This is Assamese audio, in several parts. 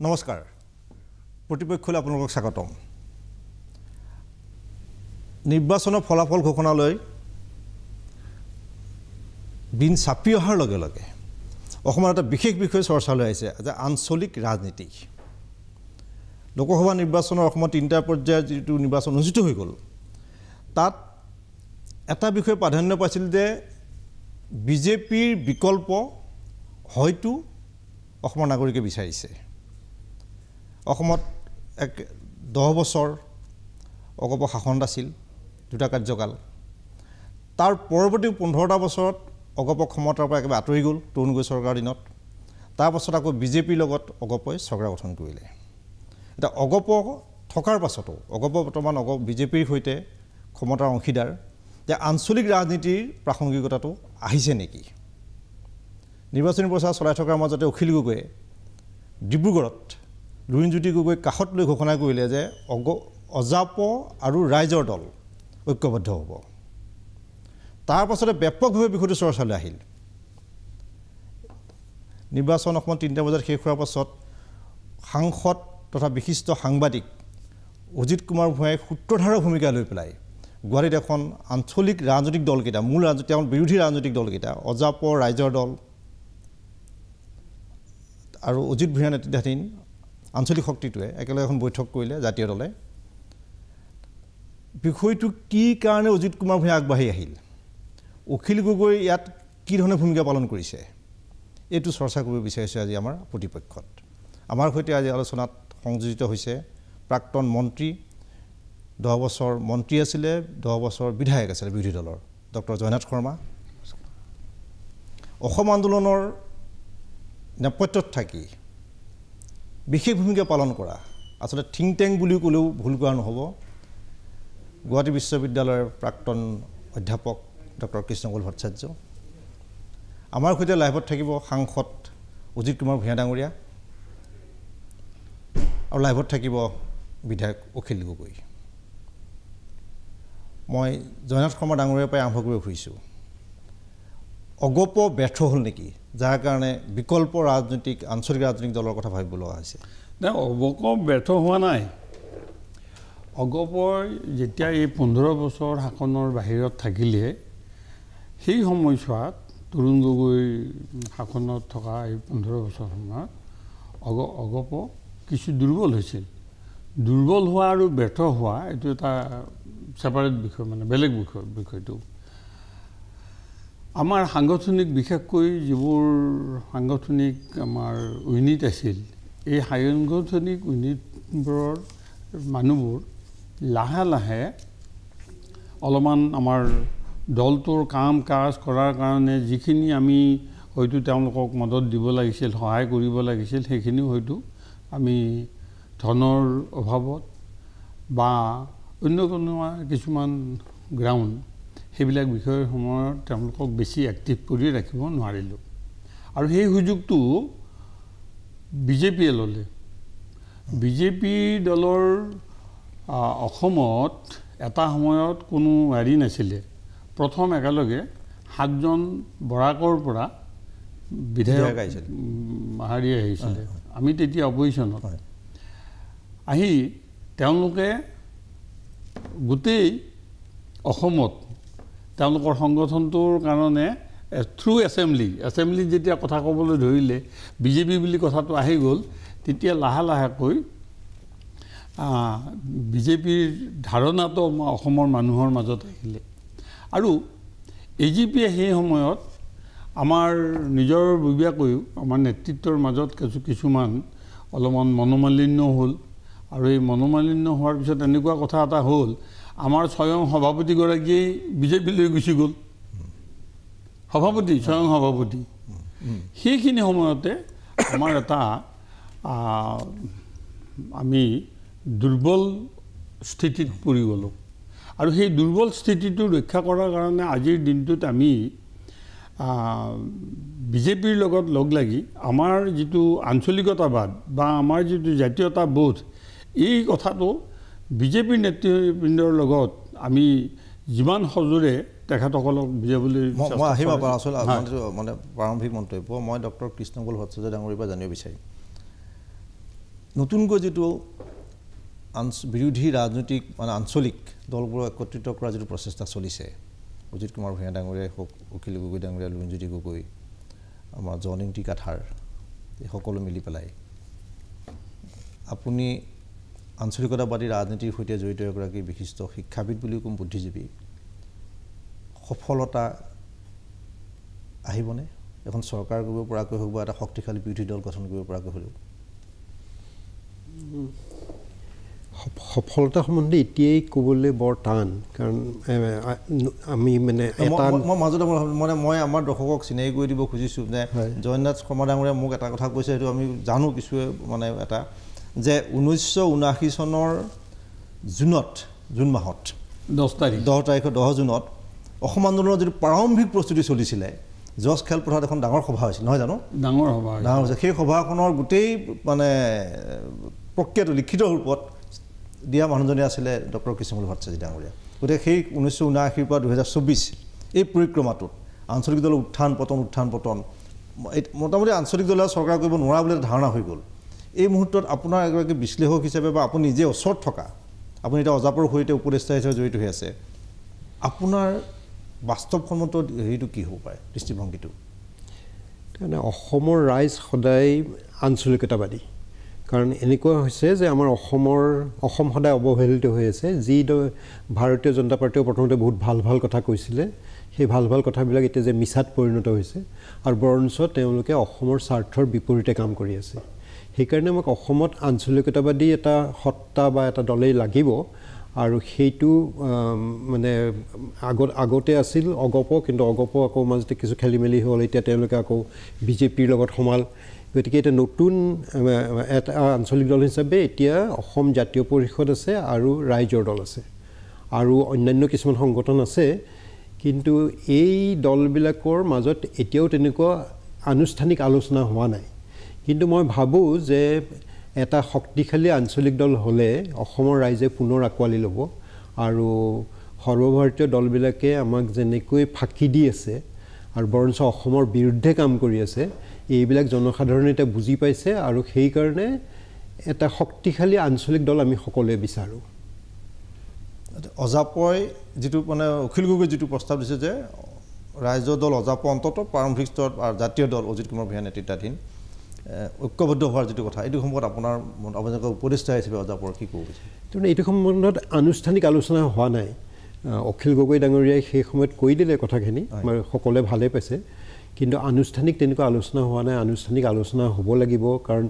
নমস্কাৰ প্ৰতিপক্ষলৈ আপোনালোকক স্বাগতম নিৰ্বাচনৰ ফলাফল ঘোষণালৈ দিন চাপি অহাৰ লগে লগে অসমৰ এটা বিশেষ বিষয় চৰ্চালৈ আহিছে যে আঞ্চলিক ৰাজনীতি লোকসভা নিৰ্বাচনৰ অসমত তিনিটা পৰ্যায়ৰ যিটো নিৰ্বাচন অনুষ্ঠিত হৈ গ'ল তাত এটা বিষয় প্ৰাধান্য পাইছিল যে বিজেপিৰ বিকল্প হয়তো অসমৰ নাগৰিকে বিচাৰিছে অসমত 10 বছৰ অগপ শাসন আছিল দুটা কাৰ্যকাল তাৰ পৰৱৰ্তী 15টা বছৰত অগপ ক্ষমতাৰ পৰা একেবাৰে আঁতৰি গ'ল তৰুণ গগৈ চৰকাৰৰ দিনত তাৰ পাছত আকৌ বিজেপিৰ লগত অগপই চৰকাৰ গঠন কৰিলে এটা অগপ থকাৰ পাছতো অগপ বৰ্তমান বিজেপিৰ সৈতে ক্ষমতাৰ অংশীদাৰ যে আঞ্চলিক ৰাজনীতিৰ প্ৰাসংগিকতাটো আহিছে নেকি নিৰ্বাচনী প্ৰচাৰ চলাই থকাৰ মাজতে অখিল গগৈয়ে ডিব্ৰুগড়ত লুৰিণজ্যোতি গগৈক কাষত লৈ ঘোষণা কৰিলে যে অজাপ আৰু ৰাইজৰ দল ঐক্যবদ্ধ হ'ব তাৰ পাছতে ব্যাপকভাৱে বিষয়টো চৰ্চালৈ আহিল নিৰ্বাচন অসমত 3টা বজাত শেষ হোৱাৰ পাছত সাংসদ তথা বিশিষ্ট সাংবাদিক অজিত কুমাৰ ভূঞাই সূত্ৰধাৰৰ ভূমিকা লৈ পেলাই গুৱাহাটীত এখন আঞ্চলিক ৰাজনৈতিক দলকেইটা মূল তেওঁৰ বিৰোধী ৰাজনৈতিক দলকেইটা অজাপ ৰাইজৰ দল আৰু অজিত ভূঞা নেতৃত্বাধীন আঞ্চলিক শক্তিটোৱে একেলগে এখন বৈঠক কৰিলে জাতীয় দলে বিষয়টো কি কাৰণে অজিত কুমাৰ ভূঞা আগবাঢ়ি আহিল অখিল গগৈ ইয়াত কি ধৰণে ভূমিকা পালন কৰিছে এইটো চৰ্চা কৰিব বিচাৰিছোঁ আজি আমাৰ প্ৰতিপক্ষত আমাৰ সৈতে আজি আলোচনাত সংযোজিত হৈছে প্ৰাক্তন মন্ত্ৰী 10 বছৰ মন্ত্ৰী আছিলে 10 বছৰ বিধায়ক আছিলে বিৰোধী দলৰ ডক্টৰ জয়নাথ শৰ্মা অসম আন্দোলনৰ নেপথ্যত থাকি বিশেষ ভূমিকা পালন কৰা আচলতে থিংক টেংক বুলি ক'লেও ভুল কৰা নহ'ব গুৱাহাটী বিশ্ববিদ্যালয়ৰ প্ৰাক্তন অধ্যাপক ডক্টৰ কৃষ্ণকমল ভট্টাচাৰ্য আমাৰ সৈতে লাইভত থাকিব সাংসদ অজিত কুমাৰ ভূঞা ডাঙৰীয়া আৰু লাইভত থাকিব বিধায়ক অখিল গগৈ মই জয়নাথ শৰ্মা ডাঙৰীয়াৰ পৰা আৰম্ভ কৰিব খুজিছোঁ অগপ ব্যৰ্থ হ'ল নেকি যাৰ কাৰণে বিকল্প ৰাজনৈতিক আঞ্চলিক ৰাজনৈতিক দলৰ কথা ভাবিব লগা হৈছে নাই অগপ ব্যৰ্থ হোৱা নাই অগপৰ যেতিয়া এই 15 বছৰ শাসনৰ বাহিৰত থাকিলে সেই সময়ছোৱাত তৰুণ গগৈ শাসনত থকা এই 15 বছৰ সময়ত অগপ কিছু দুৰ্বল হৈছিল দুৰ্বল হোৱা আৰু ব্যৰ্থ হোৱা এইটো এটা ছেপাৰেট বিষয় মানে বেলেগ বিষয়টো আমাৰ সাংগঠনিক বিশেষকৈ যিবোৰ সাংগঠনিক আমাৰ ইউনিট আছিল এই সাংগঠনিক ইউনিটবোৰৰ মানুহবোৰ লাহে লাহে অলপমান আমাৰ দলটোৰ কাম কাজ কৰাৰ কাৰণে যিখিনি আমি হয়তো তেওঁলোকক মদত দিব লাগিছিল সহায় কৰিব লাগিছিল সেইখিনি হয়তো আমি ধনৰ অভাৱত বা অন্য কোনো কিছুমান গ্ৰাউণ্ড সেইবিলাক বিষয়ৰ সময়ত তেওঁলোকক বেছি এক্টিভ কৰি ৰাখিব নোৱাৰিলোঁ আৰু সেই সুযোগটো বিজেপিয়ে ল'লে বিজেপি দলৰ অসমত এটা সময়ত কোনো হেৰি নাছিলে প্ৰথম একেলগে 7জন বৰাকৰ পৰা বিধায়ক হাৰি আহিছিলে আমি তেতিয়া অপজিশ্যনত আহি তেওঁলোকে গোটেই অসমত তেওঁলোকৰ সংগঠনটোৰ কাৰণে থ্ৰু এছেম্বলি যেতিয়া কথা ক'বলৈ ধৰিলে বিজেপি বুলি কথাটো আহি গ'ল তেতিয়া লাহে লাহেকৈ বিজেপিৰ ধাৰণাটো অসমৰ মানুহৰ মাজত আহিলে আৰু এজিপিয়ে সেই সময়ত আমাৰ নিজৰ ববীয়াকৈও আমাৰ নেতৃত্বৰ মাজত কিছুমান অলপমান মনোমালিন্য হ'ল আৰু এই মনোমালিন্য হোৱাৰ পিছত এনেকুৱা কথা এটা হ'ল আমাৰ স্বয়ং সভাপতিগৰাকীয়ে বিজেপিলৈ গুচি গ'ল স্বয়ং সভাপতি সেইখিনি সময়তে আমাৰ এটা আমি দুৰ্বল স্থিতিত পৰি গ'লোঁ আৰু সেই দুৰ্বল স্থিতিটো ৰক্ষা কৰাৰ কাৰণে আজিৰ দিনটোত আমি বিজেপিৰ লগত লগ লাগি আমাৰ যিটো আঞ্চলিকতাবাদ বা আমাৰ যিটো জাতীয়তাবোধ এই কথাটো বিজেপিৰ নেতৃবৃন্দৰ লগত আমি যিমান সজোৰে তেখেতসকলক বুজাবলৈ মই আহিম আপোনাৰ আচলতে মানে প্ৰাৰম্ভিক মন্তব্য মই ডক্টৰ কৃষ্ণকমল ভট্টাচাৰ্য ডাঙৰীয়াৰ পৰা জানিব বিচাৰিম নতুনকৈ যিটো বিৰোধী ৰাজনৈতিক মানে আঞ্চলিক দলবোৰক একত্ৰিত কৰাৰ যিটো প্ৰচেষ্টা চলিছে অজিত কুমাৰ ভূঞা ডাঙৰীয়াই হওক অখিল গগৈ ডাঙৰীয়া লুৰিণজ্যোতি গগৈ আমাৰ জয়নিংটি কাঠাৰ এই সকলো মিলি পেলাই আপুনি আঞ্চলিকতাবাদী ৰাজনীতিৰ সৈতে জড়িত এগৰাকী বিশিষ্ট শিক্ষাবিদ বুলিও কম বুদ্ধিজীৱী সফলতা আহিবনে এখন চৰকাৰ কৰিব পৰাকৈ হওক বা এটা শক্তিশালী বিৰোধী দল গঠন কৰিব পৰাকৈ হ'লেও সফলতা সম্বন্ধে এতিয়াই ক'বলৈ বৰ টান কাৰণ আমি মানে মই মাজতে মানে মই আমাৰ দৰ্শকক চিনাকি কৰি দিব খুজিছোঁ যে জয়নাথ শৰ্মা ডাঙৰীয়াই মোক এটা কথা কৈছে সেইটো আমি জানো কিছুৱে মানে এটা যে 1979 চনৰ জুন মাহত 10 জুনত অসম আন্দোলনৰ যিটো প্ৰাৰম্ভিক প্ৰস্তুতি চলিছিলে জজ খেলপথাৰত এখন ডাঙৰ সভা হৈছিল নহয় জানো ডাঙৰ হৈছে সেই সভাখনৰ গোটেই মানে প্ৰক্ৰিয়াটো লিখিত ৰূপত দিয়া মানুহজনে আছিলে ডক্টৰ কৃষ্ণমূল ভট্টাচাৰ্য ডাঙৰীয়া গতিকে সেই 1979 পৰা 2024 এই পৰিক্ৰমাটোত আঞ্চলিক দলৰ উত্থান পতন মোটামুটি আঞ্চলিক দলে চৰকাৰ কৰিব নোৱাৰা বুলি ধাৰণা হৈ গ'ল এই মুহূৰ্তত আপোনাৰ এগৰাকী বিশ্লেষক হিচাপে বা আপুনি নিজে ওচৰত থকা আপুনি এতিয়া অজাপৰ সৈতে উপদেষ্টা হিচাপে জড়িত হৈ আছে আপোনাৰ বাস্তৱসন্মত হেৰিটো কি হ'ব পাৰে দৃষ্টিভংগীটো কাৰণে অসমৰ ৰাইজ সদায় আঞ্চলিকতাবাদী কাৰণ এনেকুৱা হৈছে যে আমাৰ অসম সদায় অৱহেলিত হৈ আছে যি ভাৰতীয় জনতা পাৰ্টীয়ে প্ৰথমতে বহুত ভাল কথা কৈছিলে সেই ভাল কথাবিলাক এতিয়া যে মিছাত পৰিণত হৈছে আৰু বৰঞ্চ তেওঁলোকে অসমৰ স্বাৰ্থৰ বিপৰীতে কাম কৰি আছে সেইকাৰণে আমাক অসমত আঞ্চলিকতাবাদী এটা সত্তা বা এটা দলেই লাগিব আৰু সেইটো মানে আগতে আছিল অগপ কিন্তু অগপ আকৌ মাজতে কিছু খেলিমেলি হ'ল এতিয়া তেওঁলোকে আকৌ বিজেপিৰ লগত সমাল গতিকে এটা নতুন এটা আঞ্চলিক দল হিচাপে এতিয়া অসম জাতীয় পৰিষদ আছে আৰু ৰাইজৰ দল আছে আৰু অন্যান্য কিছুমান সংগঠন আছে কিন্তু এই দলবিলাকৰ মাজত এতিয়াও তেনেকুৱা আনুষ্ঠানিক আলোচনা হোৱা নাই কিন্তু মই ভাবোঁ যে এটা শক্তিশালী আঞ্চলিক দল হ'লে অসমৰ ৰাইজে পুনৰ আঁকোৱালি ল'ব আৰু সৰ্বভাৰতীয় দলবিলাকে আমাক যেনেকৈ ফাঁকি দি আছে আৰু বৰঞ্চ অসমৰ বিৰুদ্ধে কাম কৰি আছে এইবিলাক জনসাধাৰণে এতিয়া বুজি পাইছে আৰু সেইকাৰণে এটা শক্তিশালী আঞ্চলিক দল আমি সকলোৱে বিচাৰোঁ অজাপই যিটো মানে অখিল গগৈ যিটো প্ৰস্তাৱ দিছে যে ৰাইজৰ দল অজাপ অন্তত প্ৰাৰম্ভিক স্তৰত আৰু জাতীয় দল অজিত কুমাৰ ভূঞা নেতৃত্বাধীন ঐক্যবদ্ধ হোৱাৰ যিটো কথা এইটো সম্পৰ্কত আপোনাৰ আপোনালোকৰ উপদেষ্টা হিচাপে অজাপৰ কি ক'ব বিচাৰে তাৰমানে এইটো সম্বন্ধত আনুষ্ঠানিক আলোচনা হোৱা নাই অখিল গগৈ ডাঙৰীয়াই সেই সময়ত কৈ দিলে কথাখিনি সকলোৱে ভালেই পাইছে কিন্তু আনুষ্ঠানিক তেনেকুৱা আলোচনা হোৱা নাই আনুষ্ঠানিক আলোচনা হ'ব লাগিব কাৰণ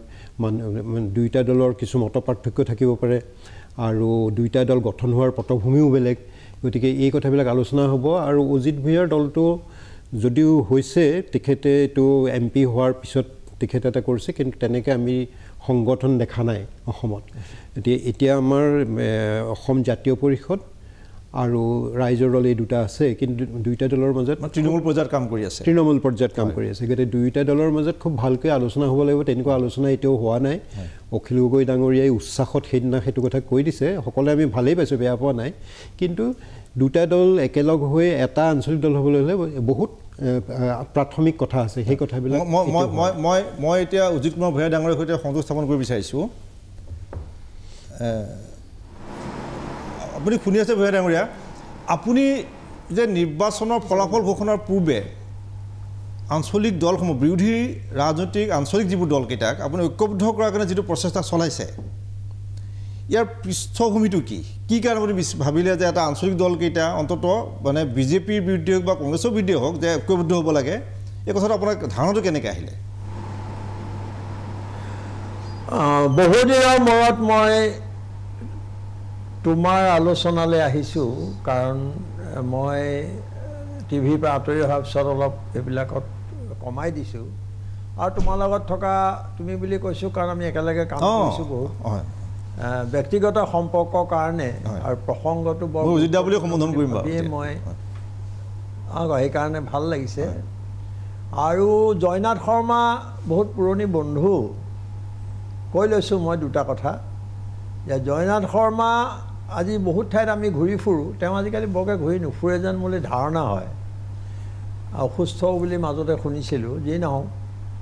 দুয়োটা দলৰ কিছু মত পাৰ্থক্য থাকিব পাৰে আৰু দুয়োটা দল গঠন হোৱাৰ পটভূমিও বেলেগ গতিকে এই কথাবিলাক আলোচনা হ'ব আৰু অজিত ভূঞাৰ দলটো যদিও হৈছে তেখেতে এইটো MP হোৱাৰ পিছত তেখেতে এটা কৰিছে কিন্তু তেনেকৈ আমি সংগঠন দেখা নাই অসমত এতিয়া আমাৰ অসম জাতীয় পৰিষদ আৰু ৰাইজৰ দল এই দুটা আছে কিন্তু দুইটা দলৰ মাজত তৃণমূল পৰ্যায়ত কাম কৰি আছে গতিকে দুইটা দলৰ মাজত খুব ভালকৈ আলোচনা হ'ব লাগিব তেনেকুৱা আলোচনা এতিয়াও হোৱা নাই অখিল গগৈ ডাঙৰীয়াই উচ্ছ্বাসত সেইদিনা সেইটো কথা কৈ দিছে সকলোৱে আমি ভালেই পাইছোঁ বেয়া পোৱা নাই কিন্তু দুটা দল একেলগ হৈ এটা আঞ্চলিক দল হ'বলৈ হ'লে বহুত প্ৰাথমিক কথা আছে সেই কথাবিলাক মই এতিয়া অজিত কুমাৰ ভূঞা ডাঙৰীয়াৰ সৈতে সংযোগ স্থাপন কৰিব বিচাৰিছোঁ আপুনি শুনি আছে ভূঞা ডাঙৰীয়া আপুনি যে নিৰ্বাচনৰ ফলাফল ঘোষণাৰ পূৰ্বে আঞ্চলিক দলসমূহ বিৰোধী ৰাজনৈতিক আঞ্চলিক যিবোৰ দলকেইটাক আপুনি ঐক্যবদ্ধ কৰাৰ কাৰণে যিটো প্ৰচেষ্টা চলাইছে ইয়াৰ পৃষ্ঠভূমিটো কি কাৰণে আপুনি ভাবিলে যে এটা আঞ্চলিক দলকেইটা অন্তত মানে বিজেপিৰ বিৰুদ্ধে হওক বা কংগ্ৰেছৰ বিৰুদ্ধে হওক যে ঐক্যবদ্ধ হ'ব লাগে এই কথাটো আপোনাৰ ধাৰণাটো কেনেকৈ আহিলে বহুদিনৰ মূৰত মই তোমাৰ আলোচনালৈ আহিছোঁ কাৰণ মই টিভিৰ পৰা আঁতৰি অহাৰ পিছত অলপ এইবিলাকত কমাই দিছোঁ আৰু তোমাৰ লগত থকা তুমি বুলি কৈছোঁ কাৰণ আমি একেলগে কাম কৰিছোঁ বহুত ব্যক্তিগত সম্পৰ্কৰ কাৰণে আৰু প্ৰসংগটো বৰ বুলি সম্বোধন কৰিম মই সেইকাৰণে ভাল লাগিছে আৰু জয়নাথ শৰ্মা বহুত পুৰণি বন্ধু কৈ লৈছোঁ মই দুটা কথা যে জয়নাথ শৰ্মা আজি বহুত ঠাইত আমি ঘূৰি ফুৰোঁ তেওঁ আজিকালি বৰকৈ ঘূৰি নুফুৰে যেন বুলি ধাৰণা হয় অসুস্থ বুলি মাজতে শুনিছিলোঁ যি নহওক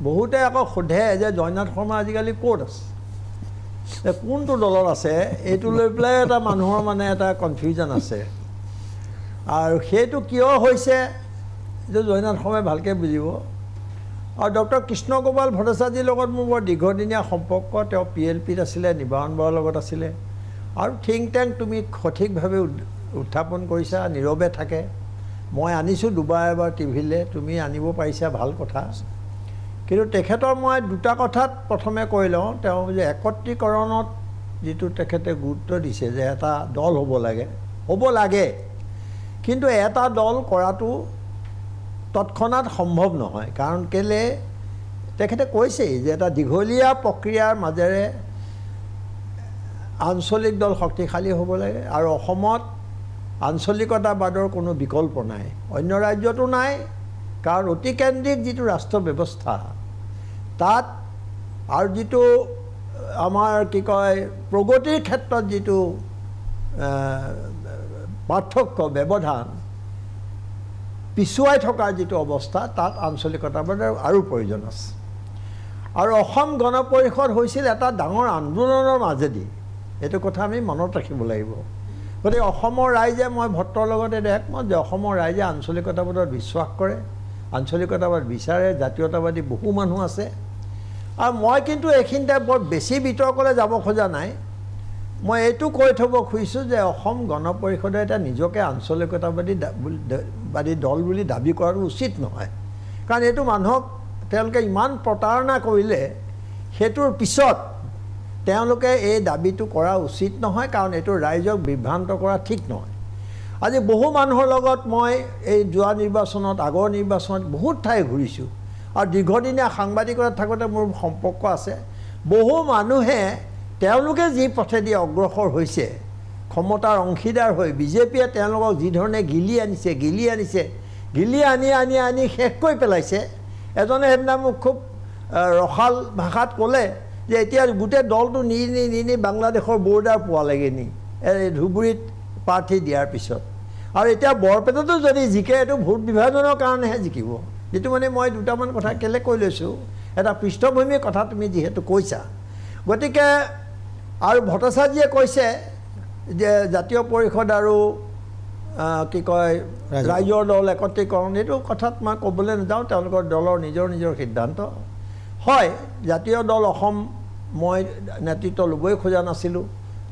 বহুতে আকৌ সোধে যে জয়নাথ শৰ্মা আজিকালি ক'ত আছে কোনটো দলত আছে এইটো লৈ পেলাই এটা মানুহৰ মানে এটা কনফিউজন আছে আৰু সেইটো কিয় হৈছে যে জয়নাথ শৰ্মাই ভালকৈ বুজিব আৰু ডক্টৰ কৃষ্ণ গোপাল ভট্টাচাৰ্যৰ লগত মোৰ বৰ দীৰ্ঘদিনীয়া সম্পৰ্ক তেওঁ PLPত আছিলে নিবাৰণ বৰাৰ লগত আছিলে আৰু থিংক টেংক তুমি সঠিকভাৱে উত্থাপন কৰিছা নীৰৱে থাকে মই আনিছোঁ দুবাৰ এবাৰ টিভিলৈ তুমি আনিব পাৰিছা ভাল কথা কিন্তু তেখেতৰ মই দুটা কথাত প্ৰথমে কৈ লওঁ তেওঁ যে একত্ৰীকৰণত যিটো তেখেতে গুৰুত্ব দিছে যে এটা দল হ'ব লাগে কিন্তু এটা দল কৰাটো তৎক্ষণাৎ সম্ভৱ নহয় কাৰণ কেলে তেখেতে কৈছেই যে এটা দীঘলীয়া প্ৰক্ৰিয়াৰ মাজেৰে আঞ্চলিক দল শক্তিশালী হ'ব লাগে আৰু অসমত আঞ্চলিকতাবাদৰ কোনো বিকল্প নাই অন্য ৰাজ্যতো নাই কাৰণ অতিকেন্দ্ৰিক যিটো ৰাষ্ট্ৰ ব্যৱস্থা তাত আৰু যিটো আমাৰ কি কয় প্ৰগতিৰ ক্ষেত্ৰত যিটো পাৰ্থক্য ব্যৱধান পিছুৱাই থকাৰ যিটো অৱস্থা তাত আঞ্চলিকতাবাদৰ আৰু প্ৰয়োজন আছে আৰু অসম গণ পৰিষদ হৈছিল এটা ডাঙৰ আন্দোলনৰ মাজেদি এইটো কথা আমি মনত ৰাখিব লাগিব গতিকে অসমৰ ৰাইজে মই ভট্টৰ লগত এইটো একমত যে অসমৰ ৰাইজে আঞ্চলিকতাবাদত বিশ্বাস কৰে আঞ্চলিকতাবাদ বিচাৰে জাতীয়তাবাদী বহু মানুহ আছে আৰু মই কিন্তু এইখিনিতে বৰ বেছি বিতৰ্কলৈ যাব খোজা নাই মই এইটো কৈ থ'ব খুজিছোঁ যে অসম গণ পৰিষদে এটা নিজকে আঞ্চলিকতাবাদী দল বুলি দাবী কৰাটো উচিত নহয় কাৰণ এইটো মানুহক তেওঁলোকে ইমান প্ৰতাৰণা কৰিলে সেইটোৰ পিছত তেওঁলোকে এই দাবীটো কৰা উচিত নহয় কাৰণ এইটো ৰাইজক বিভ্ৰান্ত কৰা ঠিক নহয় আজি বহু মানুহৰ লগত মই এই যোৱা নিৰ্বাচনত আগৰ নিৰ্বাচনত বহুত ঠাই ঘূৰিছোঁ আৰু দীৰ্ঘদিনীয়া সাংবাদিকতাত থাকোঁতে মোৰ সম্পৰ্ক আছে বহু মানুহে তেওঁলোকে যি পথেদি অগ্ৰসৰ হৈছে ক্ষমতাৰ অংশীদাৰ হৈ বিজেপিয়ে তেওঁলোকক যি ধৰণে গিলি আনি শেষ কৰি পেলাইছে এজনে সেইদিনা মোক খুব ৰসাল ভাষাত ক'লে যে এতিয়া গোটেই দলটো নি বাংলাদেশৰ বৰ্ডাৰ পোৱালেগৈ এই ধুবুৰীত প্ৰাৰ্থী দিয়াৰ পিছত আৰু এতিয়া বৰপেটাতো যদি জিকে এইটো ভোট বিভাজনৰ কাৰণেহে জিকিব যিটো মানে মই দুটামান কথা কেলে কৈ লৈছোঁ এটা পৃষ্ঠভূমিৰ কথা তুমি যিহেতু কৈছা গতিকে আৰু ভট্টাচাৰ্যীয়ে কৈছে যে জাতীয় পৰিষদ আৰু কি কয় ৰাইজৰ দল একত্ৰীকৰণ এইটো কথাত মই ক'বলৈ নাযাওঁ তেওঁলোকৰ দলৰ নিজৰ সিদ্ধান্ত হয় জাতীয় দল অসম মই নেতৃত্ব ল'বই খোজা নাছিলোঁ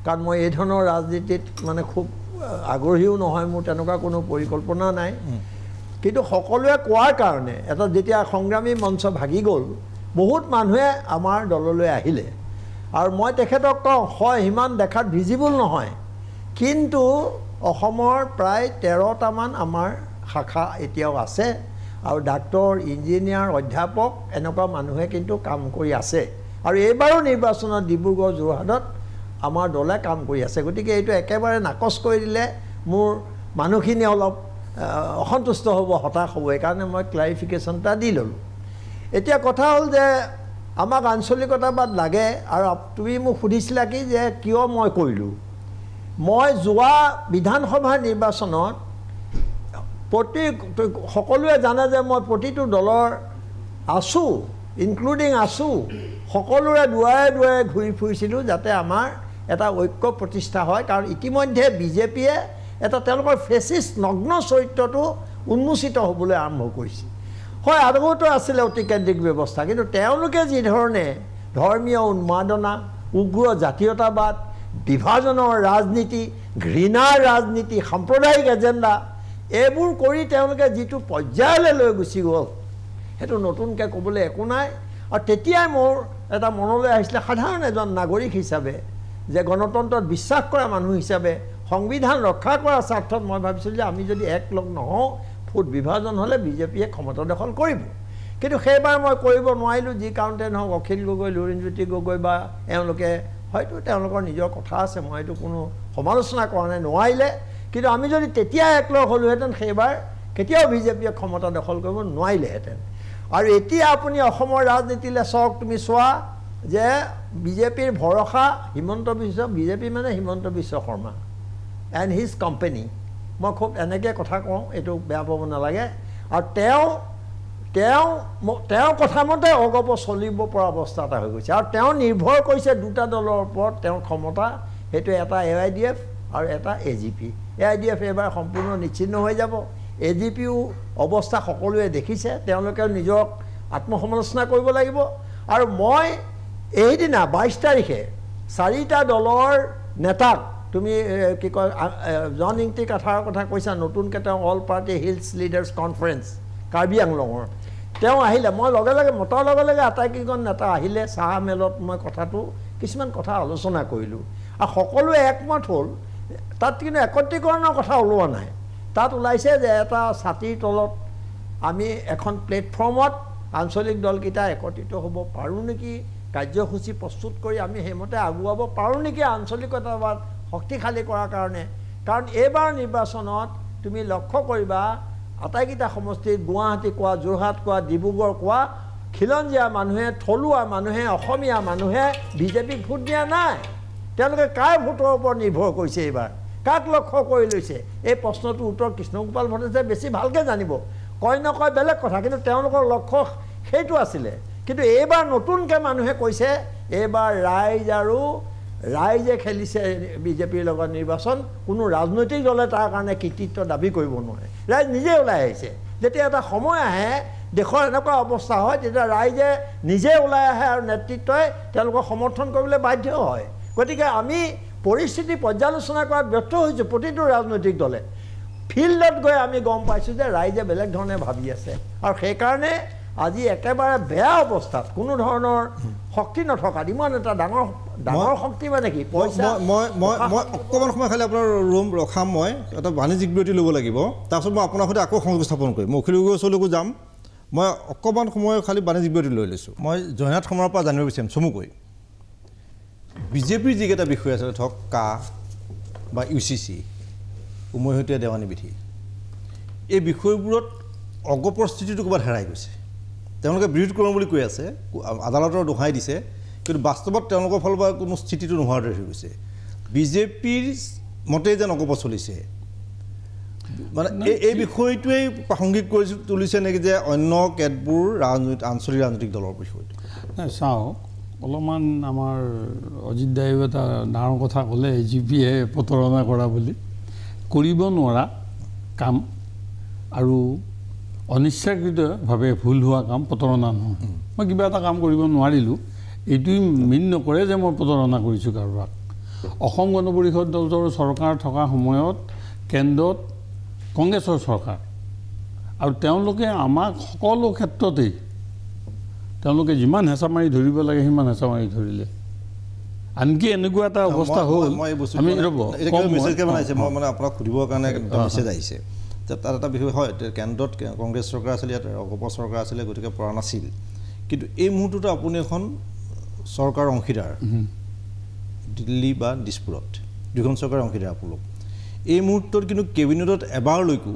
কাৰণ মই এই ধৰণৰ ৰাজনীতিত মানে খুব আগ্ৰহীও নহয় মোৰ তেনেকুৱা কোনো পৰিকল্পনা নাই কিন্তু সকলোৱে কোৱাৰ কাৰণে এটা যেতিয়া সংগ্ৰামী মঞ্চ ভাগি গ'ল বহুত মানুহে আমাৰ দললৈ আহিলে আৰু মই তেখেতক কওঁ হয় সিমান দেখাত ভিজিবল নহয় কিন্তু অসমৰ প্ৰায় 13টামান আমাৰ শাখা এতিয়াও আছে আৰু ডাক্তৰ ইঞ্জিনিয়াৰ অধ্যাপক এনেকুৱা মানুহে কিন্তু কাম কৰি আছে আৰু এইবাৰো নিৰ্বাচনত ডিব্ৰুগড় যোৰহাটত আমাৰ দলে কাম কৰি আছে গতিকে এইটো একেবাৰে নাকচ কৰি দিলে মোৰ মানুহখিনি অলপ অসন্তুষ্ট হ'ব হতাশ হ'ব এইকাৰণে মই ক্লাৰিফিকেশ্যন এটা দি ল'লোঁ এতিয়া কথা হ'ল যে আমাক আঞ্চলিকতাবাদ লাগে আৰু তুমি মোক সুধিছিলা কি যে কিয় মই কৰিলোঁ মই যোৱা বিধানসভা নিৰ্বাচনত সকলোৱে জানে যে মই প্ৰতিটো দলৰ আছোঁ ইনক্লুডিং আছোঁ সকলোৰে দুৱাৰে ঘূৰি ফুৰিছিলোঁ যাতে আমাৰ এটা ঐক্য প্ৰতিষ্ঠা হয় কাৰণ ইতিমধ্যে বিজেপিয়ে এটা তেওঁলোকৰ ফেচিষ্ট নগ্ন চৰিত্ৰটো উন্মোচিত হ'বলৈ আৰম্ভ কৰিছে হয় আগতো আছিলে অতিকেন্দ্ৰিক ব্যৱস্থা কিন্তু তেওঁলোকে যি ধৰণে ধৰ্মীয় উন্মাদনা উগ্ৰ জাতীয়তাবাদ বিভাজনৰ ৰাজনীতি ঘৃণাৰ ৰাজনীতি সাম্প্ৰদায়িক এজেণ্ডা এইবোৰ কৰি তেওঁলোকে যিটো পৰ্যায়লৈ লৈ গুচি গ'ল সেইটো নতুনকৈ ক'বলৈ একো নাই আৰু তেতিয়াই মোৰ এটা মনলৈ আহিছিলে সাধাৰণ এজন নাগৰিক হিচাপে যে গণতন্ত্ৰত বিশ্বাস কৰা মানুহ হিচাপে সংবিধান ৰক্ষা কৰাৰ স্বাৰ্থত মই ভাবিছিলোঁ যে আমি যদি একলগ নহওঁ ভোট বিভাজন হ'লে বিজেপিয়ে ক্ষমতা দখল কৰিব কিন্তু সেইবাৰ মই কৰিব নোৱাৰিলোঁ যি কাৰণতে নহওক অখিল গগৈ লুৰিণজ্যোতি গগৈ বা এওঁলোকে হয়তো তেওঁলোকৰ নিজৰ কথা আছে মই এইটো কোনো সমালোচনা কৰা নাই নোৱাৰিলে কিন্তু আমি যদি তেতিয়া একলগ হ'লোহেঁতেন সেইবাৰ কেতিয়াও বিজেপিয়ে ক্ষমতা দখল কৰিব নোৱাৰিলেহেঁতেন আৰু এতিয়া আপুনি অসমৰ ৰাজনীতিলৈ চাওক তুমি চোৱা যে বিজেপিৰ ভৰসা হিমন্ত বিশ্ব বিজেপি মানে Himanta Biswa Sarma and his company মই খুব এনেকৈ কথা কওঁ এইটো বেয়া পাব নালাগে আৰু তেওঁৰ কথামতে অগপ চলিব পৰা অৱস্থা এটা হৈ গৈছে আৰু তেওঁ নিৰ্ভৰ কৰিছে দুটা দলৰ ওপৰত তেওঁৰ ক্ষমতা সেইটো এটা AIDF আৰু এটা AGP AIDF এবাৰ সম্পূৰ্ণ নিশ্চিন্ন হৈ যাব AGPও অৱস্থা সকলোৱে দেখিছে তেওঁলোকে নিজক আত্মসমালোচনা কৰিব লাগিব আৰু মই এইদিনা 22 তাৰিখে 4টা দলৰ নেতাক তুমি কি কয় জন ইংতি কথাৰ কথা কৈছা নতুনকৈ তেওঁ all party hills leaders conference Karbi আংলঙৰ তেওঁ আহিলে মই লগে লগে মতাৰ লগে লগে আটাইকেইজন নেতা আহিলে চাহ মেলত মই কথাটো কিছুমান কথা আলোচনা কৰিলোঁ আৰু সকলোৱে একমত হ'ল তাত কিন্তু একত্ৰীকৰণৰ কথা ওলোৱা নাই তাত ওলাইছে যে এটা ছাতিৰ তলত আমি এখন প্লেটফৰ্মত আঞ্চলিক দলকেইটা একত্ৰিত হ'ব পাৰোঁ নেকি কাৰ্যসূচী প্ৰস্তুত কৰি আমি সেইমতে আগুৱাব পাৰোঁ নেকি আঞ্চলিকতাবাদ শক্তিশালী কৰাৰ কাৰণে কাৰণ এইবাৰ নিৰ্বাচনত তুমি লক্ষ্য কৰিবা আটাইকেইটা সমষ্টিত গুৱাহাটী কোৱা যোৰহাট কোৱা ডিব্ৰুগড় কোৱা খিলঞ্জীয়া মানুহে থলুৱা মানুহে অসমীয়া মানুহে বিজেপিক ভোট দিয়া নাই তেওঁলোকে কাৰ ভোটৰ ওপৰত নিৰ্ভৰ কৰিছে এইবাৰ কাক লক্ষ্য কৰি লৈছে এই প্ৰশ্নটোৰ উত্তৰ কৃষ্ণগোপাল ভট্টাচাৰ্যই বেছি ভালকৈ জানিব কয় নকয় বেলেগ কথা কিন্তু তেওঁলোকৰ লক্ষ্য সেইটো আছিলে কিন্তু এইবাৰ নতুনকৈ মানুহে কৈছে এইবাৰ ৰাইজে খেলিছে বিজেপিৰ লগত নিৰ্বাচন কোনো ৰাজনৈতিক দলে তাৰ কাৰণে কৃতিত্ব দাবী কৰিব নোৱাৰে ৰাইজ নিজে ওলাই আহিছে যেতিয়া এটা সময় আহে দেশৰ এনেকুৱা অৱস্থা হয় তেতিয়া ৰাইজে নিজে ওলাই আহে আৰু নেতৃত্বই তেওঁলোকক সমৰ্থন কৰিবলৈ বাধ্য হয় গতিকে আমি পৰিস্থিতি পৰ্যালোচনা কৰাত ব্যৰ্থ হৈছোঁ প্ৰতিটো ৰাজনৈতিক দলে ফিল্ডত গৈ আমি গম পাইছোঁ যে ৰাইজে বেলেগ ধৰণে ভাবি আছে আৰু সেইকাৰণে আজি একেবাৰে বেয়া অৱস্থাত কোনো ধৰণৰ শক্তি নথকাত ইমান এটা ডাঙৰ শক্তি মানে কি পইচা মই অকণমান সময় খালি আপোনাৰ ৰুম ৰখাম মই এটা বাণিজ্যিক বিৰতি ল'ব লাগিব তাৰপিছত মই আপোনাৰ সৈতে আকৌ সংযোগ স্থাপন কৰিম মই অখিল গগৈৰ ওচৰলৈকো যাম মই অকণমান সময় খালি বাণিজ্যিক বিৰতি লৈ লৈছোঁ মই জয়নাথ শৰ্মাৰ পৰা জানিব বিচাৰিম চমুকৈ বিজেপিৰ যিকেইটা বিষয় আছে ধৰক কা বা UCC উমৈহতীয়া দেৱানী বিধি এই বিষয়বোৰত অগপৰ স্থিতিটো ক'ৰবাত হেৰাই গৈছে তেওঁলোকে বিৰোধ কৰোঁ বুলি কৈ আছে আদালতৰ দোহাই দিছে কিন্তু বাস্তৱত তেওঁলোকৰ ফালৰ পৰা কোনো স্থিতিটো নোহোৱাৰ দৰে হৈ গৈছে বিজেপিৰ মতেই যেন অগপ চলিছে মানে এই বিষয়টোৱেই প্ৰাসংগিক কৰি তুলিছে নেকি যে অন্য কেতবোৰ আঞ্চলিক ৰাজনৈতিক দলৰ বিষয়টো নাই চাওক অলপমান আমাৰ অজিত দায়েও এটা ডাঙৰ কথা ক'লে AGPয়ে প্ৰতাৰণা কৰা বুলি কৰিব নোৱাৰা কাম আৰু অনিচ্ছাকৃতভাৱে ভুল হোৱা কাম প্ৰতাৰণা নহয় মই কিবা এটা কাম কৰিব নোৱাৰিলোঁ এইটোৱে মিন নকৰে যে মই প্ৰতাৰণা কৰিছোঁ কাৰোবাক অসম গণ পৰিষদ দলৰ চৰকাৰ থকা সময়ত কেন্দ্ৰত কংগ্ৰেছৰ চৰকাৰ আৰু তেওঁলোকে আমাক সকলো ক্ষেত্ৰতেই তেওঁলোকে যিমান হেঁচা মাৰি ধৰিব লাগে সিমান হেঁচা মাৰি ধৰিলে আনকি এনেকুৱা এটা অৱস্থা হ'ল আমি ৰ'ব মানে আপোনাক সুধিবৰ কাৰণে এটা মেছেজ আহিছে তাত এটা বিষয় হয় কেন্দ্ৰত কংগ্ৰেছ চৰকাৰ আছিলে ইয়াত অগপ চৰকাৰ আছিলে গতিকে পৰা নাছিল কিন্তু এই মুহূৰ্ততে আপুনি এখন চৰকাৰৰ অংশীদাৰ দিল্লী বা দিছপুৰত দুখন চৰকাৰৰ অংশীদাৰ আপোনালোক এই মুহূৰ্তত কিন্তু কেবিনেটত এবাৰলৈকো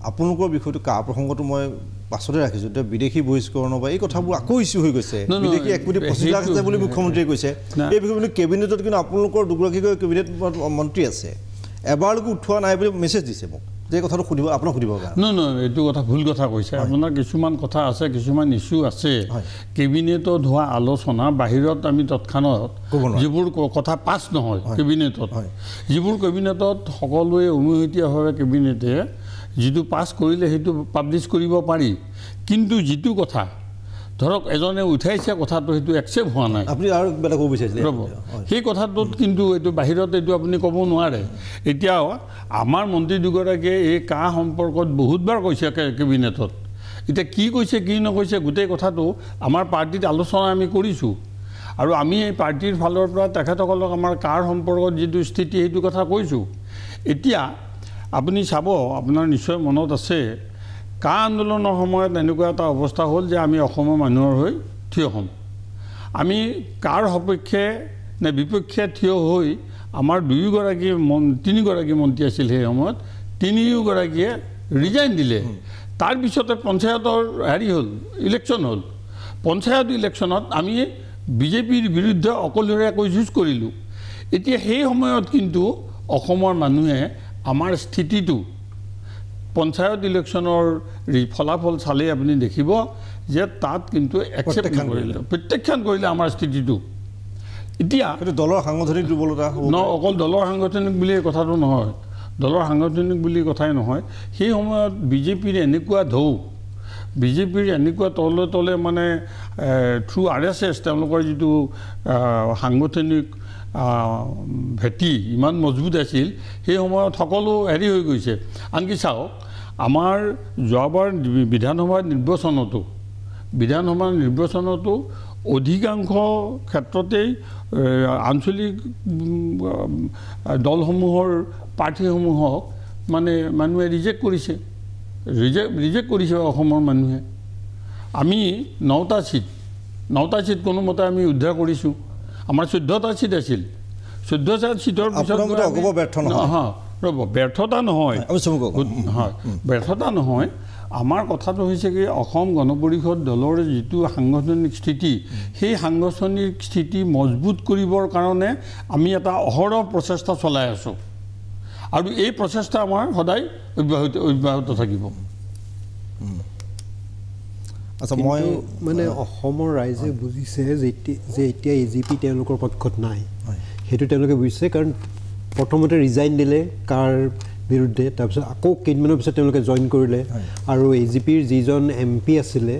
আপোনালোকৰ বিষয়টো কা প্ৰসংগটো মই পাছতে ৰাখিছোঁ এতিয়া বিদেশী বহিষ্কৰণ বা এই কথাবোৰ আকৌ ইছ্যু হৈ গৈছে বিদেশী 1.25 লাখ আছে বুলি মুখ্যমন্ত্ৰীয়ে কৈছে এই বিষয়ে কিন্তু কেবিনেটত কিন্তু আপোনালোকৰ দুগৰাকীকৈ কেবিনেট মন্ত্ৰী আছে এবাৰলৈকে উঠোৱা নাই বুলি মেছেজ দিছে মোক যে কথাটো সুধিব আপোনাক সুধিব নহয় এইটো কথা ভুল কথা কৈছে আপোনাৰ কিছুমান কথা আছে কিছুমান ইছ্যু আছে কেবিনেটত হোৱা আলোচনা বাহিৰত আমি তৎক্ষণাত যিবোৰ কথা পাছ নহয় কেবিনেটত যিবোৰ কেবিনেটত সকলোৱে উমৈহতীয়াভাৱে কেবিনেটে যিটো পাছ কৰিলে সেইটো পাব্লিছ কৰিব পাৰি কিন্তু যিটো কথা ধৰক এজনে উঠাইছে কথাটো সেইটো একচেপ্ট হোৱা নাই আপুনি আৰু বেলেগ ক'ব বিচাৰিছিলে ৰ'ব সেই কথাটোত কিন্তু এইটো বাহিৰত এইটো আপুনি ক'ব নোৱাৰে এতিয়াও আমাৰ মন্ত্ৰী দুগৰাকীয়ে এই কা সম্পৰ্কত বহুতবাৰ কৈছে কেবিনেটত এতিয়া কি কৈছে কি নকৈছে গোটেই কথাটো আমাৰ পাৰ্টিত আলোচনা আমি কৰিছোঁ আৰু আমি এই পাৰ্টিৰ ফালৰ পৰা তেখেতসকলক আমাৰ কাৰ সম্পৰ্কত যিটো স্থিতি সেইটো কথা কৈছোঁ এতিয়া আপুনি চাব আপোনাৰ নিশ্চয় মনত আছে কা আন্দোলনৰ সময়ত এনেকুৱা এটা অৱস্থা হ'ল যে আমি অসমৰ মানুহৰ হৈ থিয় হ'ম আমি কাৰ সপক্ষে নে বিপক্ষে থিয় হৈ আমাৰ তিনিগৰাকী মন্ত্ৰী আছিল সেই সময়ত তিনিওগৰাকীয়ে ৰিজাইন দিলে তাৰপিছতে পঞ্চায়তৰ হ'ল ইলেকশ্যন হ'ল পঞ্চায়ত ইলেকশ্যনত আমি বিজেপিৰ বিৰুদ্ধে অকলশৰীয়াকৈ যুঁজ কৰিলোঁ এতিয়া সেই সময়ত কিন্তু অসমৰ মানুহে আমাৰ স্থিতিটো পঞ্চায়ত ইলেকশ্যনৰ ফলাফল চালেই আপুনি দেখিব যে তাত কিন্তু একচেপ্ট নকৰিলে, প্ৰত্যাখ্যান কৰিলে আমাৰ স্থিতিটো। এতিয়া দলৰ সাংগঠনিক দুৰ্বলতা অকল দলৰ সাংগঠনিক বুলি কথাটো নহয়, দলৰ সাংগঠনিক বুলি কথাই নহয়, সেই সময়ত বিজেপিৰ এনেকুৱা ঢৌ, বিজেপিৰ এনেকুৱা তলে তলে মানে থ্ৰু RSS তেওঁলোকৰ যিটো সাংগঠনিক ভেটি ইমান মজবুত আছিল, সেই সময়ত সকলো হেৰি হৈ গৈছে। আনকি চাওক আমাৰ যোৱাবাৰ বিধানসভাৰ নিৰ্বাচনতো অধিকাংশ ক্ষেত্ৰতেই আঞ্চলিক দলসমূহৰ প্ৰাৰ্থীসমূহক মানে মানুহে ৰিজেক্ট কৰিছে অসমৰ মানুহে। আমি 9টা ছিট কোনোমতে আমি উদ্ধাৰ কৰিছোঁ। আমাৰ 14টা ছিট আছিল, 14টা ছিটৰ পিছত ব্যৰ্থতা নহয়, ব্যৰ্থতা নহয়। আমাৰ কথাটো হৈছে কি অসম গণ পৰিষদ দলৰ যিটো সাংগঠনিক স্থিতি, সেই সাংগঠনিক স্থিতি মজবুত কৰিবৰ কাৰণে আমি এটা অহৰহ প্ৰচেষ্টা চলাই আছোঁ আৰু এই প্ৰচেষ্টা আমাৰ সদায় অব্যাহত থাকিব। আচ্ছা, মই মানে অসমৰ ৰাইজে বুজিছে যে এতিয়া AGP তেওঁলোকৰ পক্ষত নাই, সেইটো তেওঁলোকে বুজিছে। কাৰণ প্ৰথমতে ৰিজাইন দিলে কাৰ বিৰুদ্ধে, তাৰপিছত আকৌ কেইদিনমানৰ পিছত তেওঁলোকে জইন কৰিলে আৰু AGPৰ যিজন MP আছিলে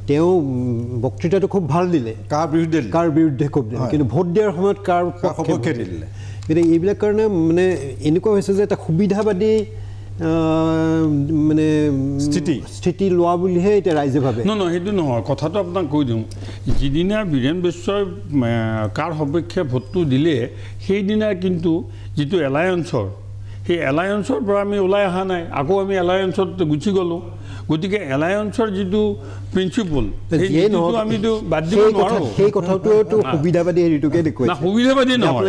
তেওঁ বক্তৃতাটো খুব ভাল দিলে, কাৰ বিৰুদ্ধে খুব দিলে, কিন্তু ভোট দিয়াৰ সময়ত কাৰ সপক্ষে দিলে। গতিকে এইবিলাক কাৰণে মানে এনেকুৱা হৈছে যে এটা সুবিধাবাদী মানে স্থিতি লোৱা বুলিহে এতিয়া ৰাইজে ভাবে। নহয়, সেইটো নহয়। কথাটো আপোনাক কৈ দিওঁ, যিদিনা বীৰেন বৈশ্যই কাৰ সপক্ষে ভোটটো দিলে সেইদিনা কিন্তু যিটো এলায়েন্সৰ, সেই এলায়েন্সৰ পৰা আমি ওলাই অহা নাই, আকৌ আমি এলায়েন্সত গুচি গ'লোঁ। গতিকে এলায়েন্সৰ যিটো প্ৰিন্সিপল আমিতো বাদ দিব নোৱাৰোঁ। সেই কথাটোতো সুবিধাবাদী হেৰিটোকে দেখুৱাই, সুবিধাবাদী নহয়,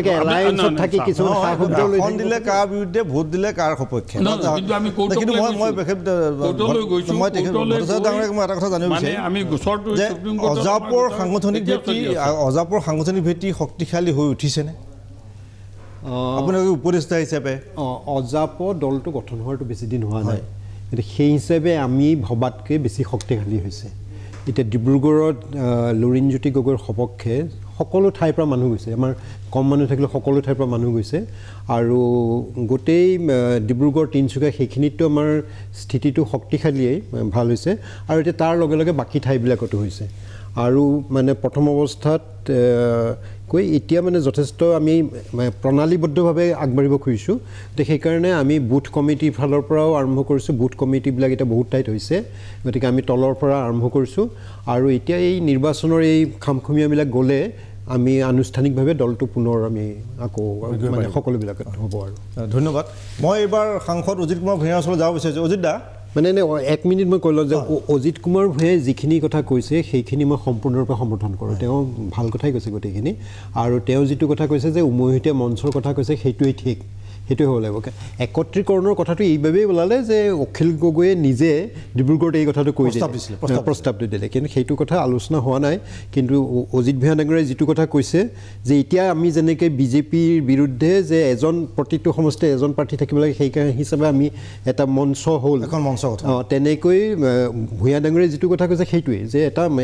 দিলে কাৰ বিৰুদ্ধে ভোট দিলে কাৰ সপক্ষে। কিন্তু আমি এটা কথা জানিব বিচাৰিম, অজাপৰ সাংগঠনিক ভেটি শক্তিশালী হৈ উঠিছেনে আপোনালোকে উপদেষ্টা হিচাপে? অজাপ দলটো গঠন হোৱাটো বেছি দিন হোৱা নাই, কিন্তু সেই হিচাপে আমি ভবাতকৈ বেছি শক্তিশালী হৈছে। এতিয়া ডিব্ৰুগড়ত লুৰিণজ্যোতি গগৈৰ সপক্ষে সকলো ঠাইৰ পৰা মানুহ গৈছে, আমাৰ কম মানুহ থাকিলেও সকলো ঠাইৰ পৰা মানুহ গৈছে আৰু গোটেই ডিব্ৰুগড় তিনিচুকীয়া সেইখিনিততো আমাৰ স্থিতিটো শক্তিশালীয়েই ভাল হৈছে আৰু এতিয়া তাৰ লগে লগে বাকী ঠাইবিলাকতো হৈছে। আৰু মানে প্ৰথম অৱস্থাত এতিয়া মানে যথেষ্ট আমি প্ৰণালীবদ্ধভাৱে আগবাঢ়িব খুজিছোঁ। গতিকে সেইকাৰণে আমি বুথ কমিটিৰ ফালৰ পৰাও আৰম্ভ কৰিছোঁ, বুথ কমিটিবিলাক এতিয়া বহুত ঠাইত হৈছে, গতিকে আমি তলৰ পৰা আৰম্ভ কৰিছোঁ আৰু এতিয়া এই নিৰ্বাচনৰ এই খামখমীয়াবিলাক গ'লে আমি আনুষ্ঠানিকভাৱে দলটো পুনৰ আমি আকৌ মানে সকলোবিলাকত হ'ব। আৰু ধন্যবাদ। মই এইবাৰ সাংসদ অজিত কুমাৰ ভূঞাৰ ওচৰলৈ যাব বিচাৰিছোঁ। অজিত দা, মানে এনে 1 মিনিট মই কৈ লওঁ যে অজিত কুমাৰ ভূঞাই যিখিনি কথা কৈছে সেইখিনি মই সম্পূৰ্ণৰূপে সমৰ্থন কৰোঁ। তেওঁ ভাল কথাই কৈছে গোটেইখিনি, আৰু তেওঁ যিটো কথা কৈছে যে উমৈহতীয়া মঞ্চৰ কথা কৈছে সেইটোৱেই ঠিক, সেইটোৱে হ'ব লাগিব। একত্ৰীকৰণৰ কথাটো এইবাবেই ওলালে যে অখিল গগৈয়ে নিজে ডিব্ৰুগড়ত এই কথাটো কৈ দিলে, প্ৰস্তাৱটো দিলে, কিন্তু সেইটো কথা আলোচনা হোৱা নাই। কিন্তু অজিত ভূঞা ডাঙৰীয়াই যিটো কথা কৈছে যে এতিয়া আমি যেনেকৈ বিজেপিৰ বিৰুদ্ধে যে প্ৰতিটো সমষ্টিত এজন প্ৰাৰ্থী থাকিব লাগে সেই হিচাপে আমি এটা মঞ্চ হ'ল, এখন মঞ্চ কথা তেনেকৈ ভূঞা ডাঙৰীয়াই যিটো কথা কৈছে সেইটোৱেই যে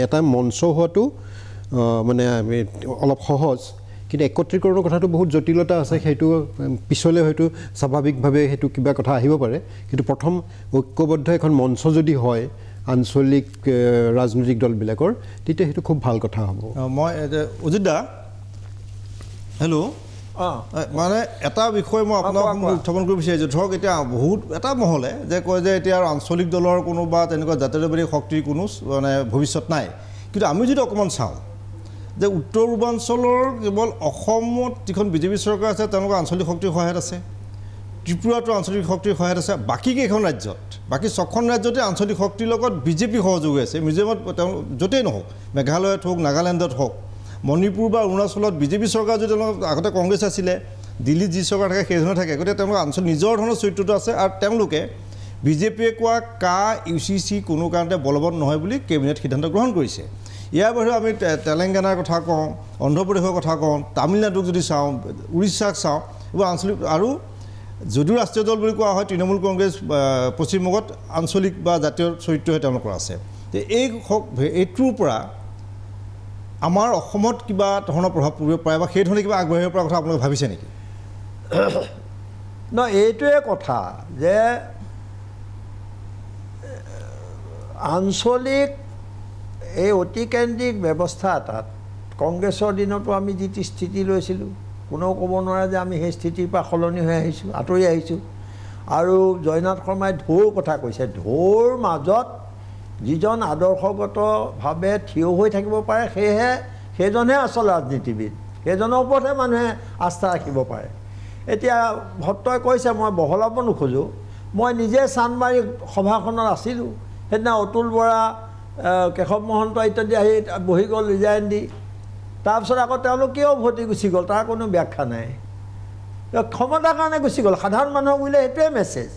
এটা মঞ্চ হোৱাটো মানে অলপ সহজ, কিন্তু একত্ৰীকৰণৰ কথাটো বহুত জটিলতা আছে। সেইটো পিছলৈ হয়তো স্বাভাৱিকভাৱে সেইটো কিবা কথা আহিব পাৰে, কিন্তু প্ৰথম ঐক্যবদ্ধ এখন মঞ্চ যদি হয় আঞ্চলিক ৰাজনৈতিক দলবিলাকৰ, তেতিয়া সেইটো খুব ভাল কথা হ'ব। মই অজিত দা, হেল্ল', মানে এটা বিষয় মই আপোনাক উত্থাপন কৰিব বিচাৰিছোঁ। ধৰক এতিয়া বহুত এটা মহলে যে কয় যে এতিয়া আঞ্চলিক দলৰ কোনো বা তেনেকুৱা জাতীয়তাবাদী শক্তিৰ কোনো মানে ভৱিষ্যত নাই, কিন্তু আমি যদি অকণমান চাওঁ যে উত্তৰ পূৰ্বাঞ্চলৰ কেৱল অসমত যিখন বিজেপি চৰকাৰ আছে তেওঁলোকৰ আঞ্চলিক শক্তিৰ সহায়ত আছে, ত্ৰিপুৰাটো আঞ্চলিক শক্তিৰ সহায়ত আছে, বাকী কেইখন ৰাজ্যত, বাকী 6খন ৰাজ্যতে আঞ্চলিক শক্তিৰ লগত বিজেপি সহযোগ হৈ আছে। মিজোৰামত তেওঁ য'তেই নহওক, মেঘালয়ত হওক, নাগালেণ্ডত হওক, মণিপুৰ বা অৰুণাচলত বিজেপি চৰকাৰ যদি তেওঁলোকৰ আগতে কংগ্ৰেছ আছিলে, দিল্লীত যি চৰকাৰ থাকে সেইধৰণে থাকে, গতিকে তেওঁলোকৰ আঞ্চলিক নিজৰ ধৰণৰ চৰিত্ৰটো আছে। আৰু তেওঁলোকে বিজেপিয়ে কোৱা UCC কোনো কাৰণতে বলবৎ নহয় বুলি কেবিনেট সিদ্ধান্ত গ্ৰহণ কৰিছে। ইয়াৰ বাহিৰেও আমি তেলেংগানাৰ কথা কওঁ, অন্ধ্ৰপ্ৰদেশৰ কথা কওঁ, তামিলনাডুক যদি চাওঁ, উৰিষ্যাক চাওঁ, এইবোৰ আঞ্চলিক আৰু যদিও ৰাষ্ট্ৰীয় দল বুলি কোৱা হয় তৃণমূল কংগ্ৰেছ পশ্চিমবংগত আঞ্চলিক বা জাতীয় চৰিত্ৰহে তেওঁলোকৰ আছে এইটোৰ পৰা আমাৰ অসমত কিবা ধৰণৰ প্ৰভাৱ পৰিব পাৰে বা সেই ধৰণে কিবা আগবাঢ়িব পৰা কথা আপোনালোকে ভাবিছে নেকি এইটোৱে কথা যে আঞ্চলিক এই অতিকেন্দ্ৰিক ব্যৱস্থা এটাত কংগ্ৰেছৰ দিনতো আমি যিটো স্থিতি লৈছিলোঁ কোনেও ক'ব নোৱাৰে যে আমি সেই স্থিতিৰ পৰা সলনি হৈ আহিছোঁ আঁতৰি আহিছোঁ আৰু জয়নাথ শৰ্মাই ঢৌৰ কথা কৈছে ঢৌৰ মাজত যিজন আদৰ্শগতভাৱে থিয় হৈ থাকিব পাৰে সেইজনহে আচল ৰাজনীতিবিদ সেইজনৰ ওপৰতহে মানুহে আস্থা ৰাখিব পাৰে এতিয়া ভট্টই কৈছে মই বহলাব নোখোজোঁ মই নিজে চান্দমাৰী সভাখনত আছিলোঁ সেইদিনা অতুল বৰা কেশৱ মহন্ত ইত্যাদি আহি বহি গ'ল ৰিজাইন দি তাৰপিছত আকৌ তেওঁলোক কিয় উভতি গুচি গ'ল তাৰ কোনো ব্যাখ্যা নাই ক্ষমতাৰ কাৰণে গুচি গ'ল সাধাৰণ মানুহক বোলে সেইটোৱে মেছেজ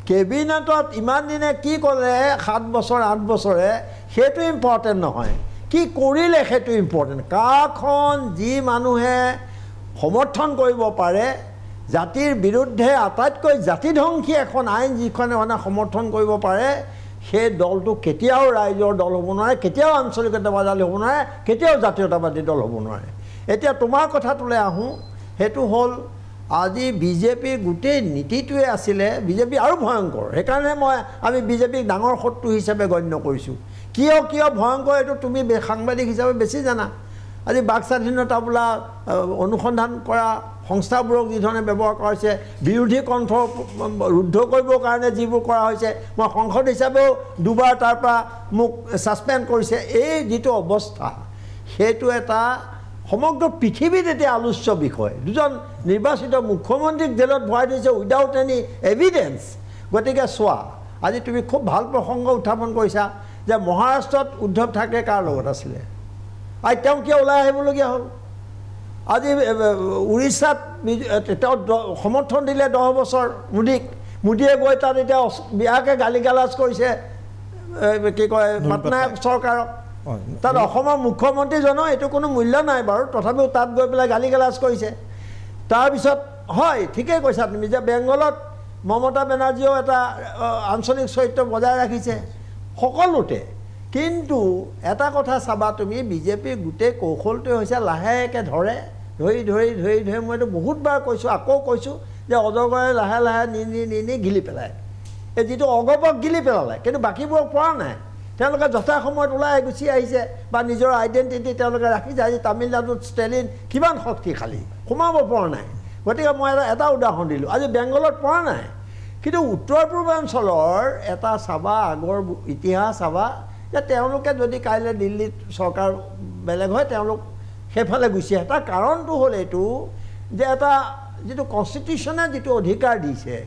কেবিনেটত ইমান দিনে কি ক'লে 7 বছৰ 8 বছৰে সেইটো ইম্পৰ্টেণ্ট নহয় কি কৰিলে সেইটো ইম্পৰ্টেণ্ট কাখন যি মানুহে সমৰ্থন কৰিব পাৰে জাতিৰ বিৰুদ্ধে আটাইতকৈ জাতিধ্বংসী এখন আইন যিখনে মানে সমৰ্থন কৰিব পাৰে সেই দলটো কেতিয়াও ৰাইজৰ দল হ'ব নোৱাৰে কেতিয়াও আঞ্চলিকতাবাদী হ'ব নোৱাৰে কেতিয়াও জাতীয়তাবাদী দল হ'ব নোৱাৰে এতিয়া তোমাৰ কথাটোলৈ আহোঁ সেইটো হ'ল আজি বিজেপিৰ গোটেই নীতিটোৱে আছিলে বিজেপি আৰু ভয়ংকৰ সেইকাৰণে আমি বিজেপিক ডাঙৰ শত্ৰু হিচাপে গণ্য কৰিছোঁ কিয় ভয়ংকৰ এইটো তুমি সাংবাদিক হিচাপে বেছি জানা আজি বাক স্বাধীনতা বোলা অনুসন্ধান কৰা সংস্থাবোৰক যিধৰণে ব্যৱহাৰ কৰা হৈছে বিৰোধী কণ্ঠ ৰুদ্ধ কৰিবৰ কাৰণে যিবোৰ কৰা হৈছে মই সংসদ হিচাপেও দুবাৰ তাৰ পৰা মোক ছাছপেণ্ড কৰিছে এই যিটো অৱস্থা সেইটো এটা সমগ্ৰ পৃথিৱীত এতিয়া আলোচ্য বিষয় দুজন নিৰ্বাচিত মুখ্যমন্ত্ৰীক জেলত ভৰাই দিছে উইদাউট এনি এভিডেন্স গতিকে চোৱা আজি তুমি খুব ভাল প্ৰসংগ উত্থাপন কৰিছা যে মহাৰাষ্ট্ৰত উদ্ধৱ ঠাকৰে কাৰ লগত আছিলে আৰু তেওঁ কিয় ওলাই আহিবলগীয়া হ'ল আজি উৰিষ্যাত তেওঁ সমৰ্থন দিলে 10 বছৰ মোদীয়ে গৈ তাত এতিয়া বিয়াকে গালি গালাজ কৰিছে কি কয় পাটনায়ক চৰকাৰক তাত অসমৰ মুখ্যমন্ত্ৰীজনৰ এইটো কোনো মূল্য নাই বাৰু তথাপিও তাত গৈ পেলাই গালি গালাজ কৰিছে তাৰপিছত হয় ঠিকেই কৈছা তুমি যে বেংগলত মমতা বেনাৰ্জীয়েও এটা আঞ্চলিক চৰিত্ৰ বজাই ৰাখিছে সকলোতে কিন্তু এটা কথা চাবা তুমি বিজেপিৰ গোটেই কৌশলটোৱে হৈছে লাহেকৈ ধৰি মইতো বহুতবাৰ কৈছোঁ আকৌ কৈছোঁ যে অজগৰে লাহে লাহে নি গিলি পেলায় এই যিটো অগপক গিলি পেলালে কিন্তু বাকীবোৰক পৰা নাই তেওঁলোকে যথাসময়ত ওলাই গুচি আহিছে বা নিজৰ আইডেণ্টিটি তেওঁলোকে ৰাখিছে আজি তামিলনাডুত ষ্টেলিন কিমান শক্তিশালী সোমাব পৰা নাই গতিকে মই এটা উদাহৰণ দিলোঁ আজি বেংগলত পৰা নাই কিন্তু উত্তৰ পূৰ্বাঞ্চলৰ এটা চাবা আগৰ ইতিহাস চাবা যে তেওঁলোকে যদি কাইলৈ দিল্লীত চৰকাৰ বেলেগ হয় তেওঁলোক সেইফালে গুচি আহে তাৰ কাৰণটো হ'ল এইটো যে এটা যিটো কনষ্টিটিউশ্যনে যিটো অধিকাৰ দিছে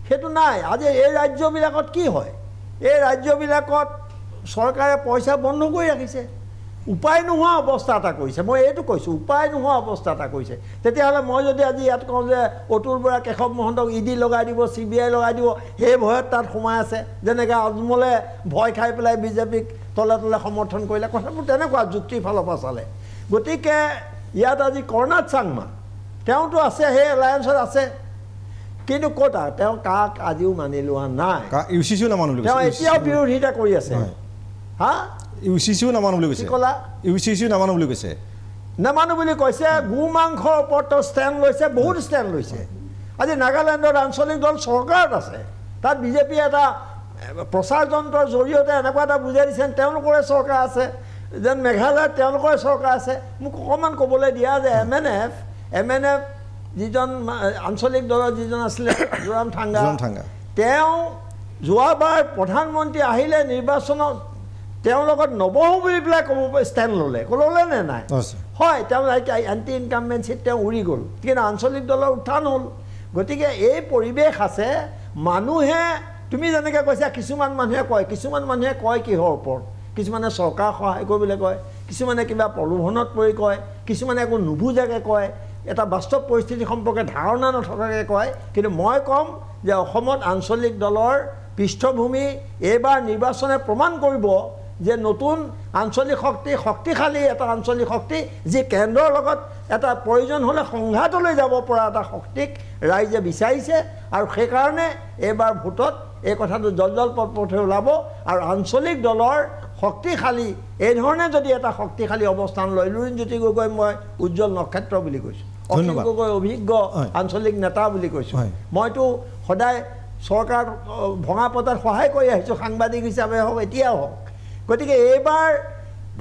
সেইটো নাই আজি এই ৰাজ্যবিলাকত কি হয় এই ৰাজ্যবিলাকত চৰকাৰে পইচা বন্ধ কৰি ৰাখিছে উপায় নোহোৱা অৱস্থা এটা কৰিছে মই এইটো কৈছোঁ উপায় নোহোৱা অৱস্থা এটা কৰিছে তেতিয়াহ'লে মই যদি আজি ইয়াত কওঁ যে অতুল বৰা কেশৱ মহন্তক ইডি লগাই দিব CBI লগাই দিব সেই ভয়ত তাত সোমাই আছে যেনেকৈ আজমলে ভয় খাই পেলাই বিজেপিক তলে সমৰ্থন কৰিলে কথাবোৰ তেনেকুৱা যুক্তিৰ ফালৰ পৰা চালে গতিকে ইয়াত আজি কৰ্ণাড চাংমা তেওঁতো আছে সেই এলায়েন্সত আছে কিন্তু ক'তা তেওঁ কাক আজিও মানি লোৱা নাই তেওঁ এতিয়াও বিৰোধিতা কৰি আছে হা ইউচিচিও নামানো বুলি কৈছে ইউচিচিও নামানো বুলি কৈছে নামানো বুলি কৈছে গো মাংসৰ ওপৰত ষ্টেণ্ড লৈছে বহুত ষ্টেণ্ড লৈছে আজি নাগালেণ্ডৰ আঞ্চলিক দল চৰকাৰত আছে তাত বিজেপি এটা প্ৰচাৰ যন্ত্ৰৰ জৰিয়তে এনেকুৱা এটা বুজাই দিছে তেওঁলোকৰে চৰকাৰ আছে যেন মেঘালয়ত তেওঁলোকৰে চৰকাৰ আছে মোক অকণমান ক'বলৈ দিয়া যে MNF যিজন আঞ্চলিক দলৰ যিজন আছিলে জোৰাম থাংগা তেওঁ যোৱাবাৰ প্ৰধানমন্ত্ৰী আহিলে নিৰ্বাচনত তেওঁৰ লগত নবহো বুলি পেলাই ষ্টেণ্ড ল'লে নে নাই হয় তেওঁ এণ্টি ইনকামবেঞ্চিত তেওঁ উৰি গ'ল কিন্তু আঞ্চলিক দলৰ উত্থান হ'ল গতিকে এই পৰিৱেশ আছে মানুহে তুমি যেনেকৈ কৈছা কিছুমান মানুহে কয় কিহৰ ওপৰত কিছুমানে চৰকাৰ সহায় কৰিবলৈ কয় কিছুমানে কিবা প্ৰলোভনত পৰি কয় কিছুমানে একো নুবুজাকৈ কয় এটা বাস্তৱ পৰিস্থিতি সম্পৰ্কে ধাৰণা নথকাকৈ কয় কিন্তু মই ক'ম যে অসমত আঞ্চলিক দলৰ পৃষ্ঠভূমি এইবাৰ নিৰ্বাচনে প্ৰমাণ কৰিব যে নতুন আঞ্চলিক শক্তিশালী এটা আঞ্চলিক শক্তি যি কেন্দ্ৰৰ লগত এটা প্ৰয়োজন হ'লে সংঘাতলৈ যাব পৰা এটা শক্তিক ৰাইজে বিচাৰিছে আৰু সেইকাৰণে এইবাৰ ভোটত এই কথাটো জল পথে ওলাব আৰু আঞ্চলিক দলৰ শক্তিশালী এই ধৰণে যদি এটা শক্তিশালী অৱস্থান লয় লুৰিণজ্যোতি গগৈ মই উজ্জ্বল নক্ষত্ৰ বুলি কৈছোঁ অখিল গগৈ অভিজ্ঞ আঞ্চলিক নেতা বুলি কৈছোঁ মইতো সদায় চৰকাৰ ভঙা পতাত সহায় কৰি আহিছোঁ সাংবাদিক হিচাপে হওক এতিয়াও হওক গতিকে এইবাৰ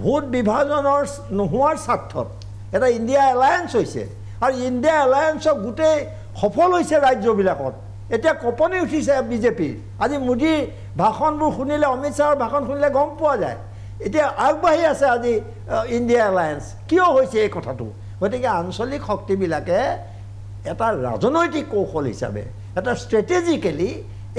ভোট বিভাজনৰ নোহোৱাৰ স্বাৰ্থত এটা ইণ্ডিয়া এলায়েন্স হৈছে আৰু ইণ্ডিয়া এলায়েন্সক গোটেই সফল হৈছে ৰাজ্যবিলাকত এতিয়া কঁপনি উঠিছে বিজেপিৰ আজি মোদীৰ ভাষণবোৰ শুনিলে অমিত শ্বাহৰ ভাষণ শুনিলে গম পোৱা যায় এতিয়া আগবাঢ়ি আছে আজি ইণ্ডিয়া এলায়েন্স কিয় হৈছে এই কথাটো গতিকে আঞ্চলিক শক্তিবিলাকে এটা ৰাজনৈতিক কৌশল হিচাপে এটা ষ্ট্ৰেটেজিকেলি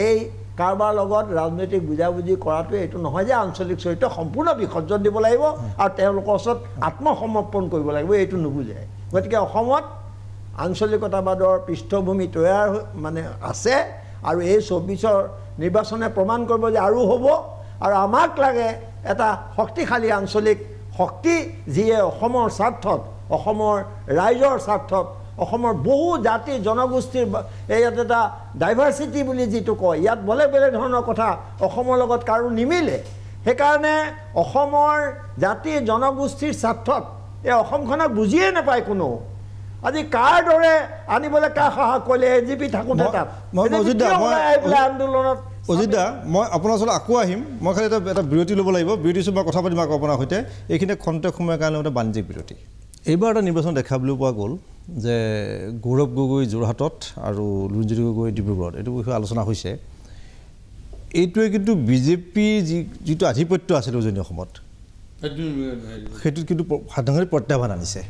এই কাৰোবাৰ লগত ৰাজনৈতিক বুজাবুজি কৰাটো এইটো নহয় যে আঞ্চলিক চৰিত্ৰ সম্পূৰ্ণ বিসৰ্জন দিব লাগিব আৰু তেওঁলোকৰ ওচৰত আত্মসমৰ্পণ কৰিব লাগিব এইটো নুবুজে গতিকে অসমত আঞ্চলিকতাবাদৰ পৃষ্ঠভূমি তৈয়াৰ মানে আছে আৰু এই ২৪ৰ নিৰ্বাচনে প্ৰমাণ কৰিব যে আৰু হ'ব আৰু আমাক লাগে এটা শক্তিশালী আঞ্চলিক শক্তি যিয়ে অসমৰ স্বাৰ্থত অসমৰ ৰাইজৰ স্বাৰ্থত অসমৰ বহু জাতি জনগোষ্ঠীৰ ইয়াত এটা ডাইভাৰ্চিটি বুলি যিটো কয় ইয়াত বেলেগ বেলেগ ধৰণৰ কথা অসমৰ লগত কাৰো নিমিলে সেইকাৰণে অসমৰ জাতি জনগোষ্ঠীৰ স্বাৰ্থত এই অসমখনক বুজিয়ে নাপায় কোনো আজি কাৰ দৰে আনিবলৈ কাৰ সাহস কৰিলে এজিপি থাকোঁতে তাত আন্দোলনত অজিত দা মই আপোনাৰ ওচৰত আকৌ আহিম মই খালি এটা বিৰতি ল'ব লাগিব বিৰতি মই কথা পাতিম আকৌ আপোনাৰ সৈতে এইখিনি খন্তেক সময়ৰ কাৰণে এটা বাণিজ্যিক বিৰতি এইবাৰ এটা নিৰ্বাচন দেখাবলৈ পোৱা গ'ল যে গৌৰৱ গগৈ যোৰহাটত আৰু লুৰিণজ্যোতি গগৈ ডিব্ৰুগড়ত এইটো বিষয়ে আলোচনা হৈছে এইটোৱে কিন্তু বিজেপি যিটো আধিপত্য আছিল উজনি অসমত সেইটোত কিন্তু সাধাৰণতে প্ৰত্যাহ্বান আনিছে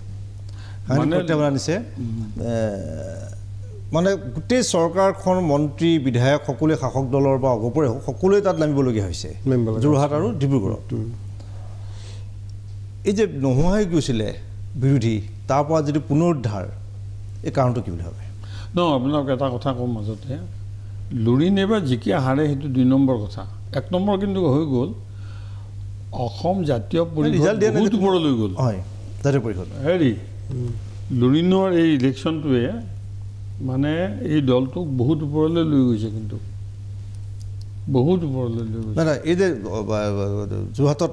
মানে গোটেই চৰকাৰখন মন্ত্ৰী বিধায়ক সকলোৱে শাসক দলৰ বা অগপৰে হওক সকলোৱে তাত নামিবলগীয়া হৈছে যোৰহাট আৰু ডিব্ৰুগড়ত এই যে নোহোৱা হৈ গৈছিলে বিৰোধী তাৰ পৰা যিটো পুনৰুদ্ধাৰ এই কাৰণটো কি বুলি ভাবে আপোনাক এটা কথা কওঁ মাজতে লুৰিণ এইবাৰ জিকি হাৰে সেইটো ২ নম্বৰ কথা ১ নম্বৰ কিন্তু হৈ গ'ল অসম জাতীয় পৰিষদ বহুত ওপৰলৈ গ'ল হয় জাতীয় পৰিষদ হেৰি লুৰিণৰ এই ইলেকশ্যনটোৱে মানে এই দলটোক বহুত ওপৰলৈ লৈ গৈছে কিন্তু বহুত ওপৰলৈ লৈ গৈছে নাই এই যে যোৰহাটত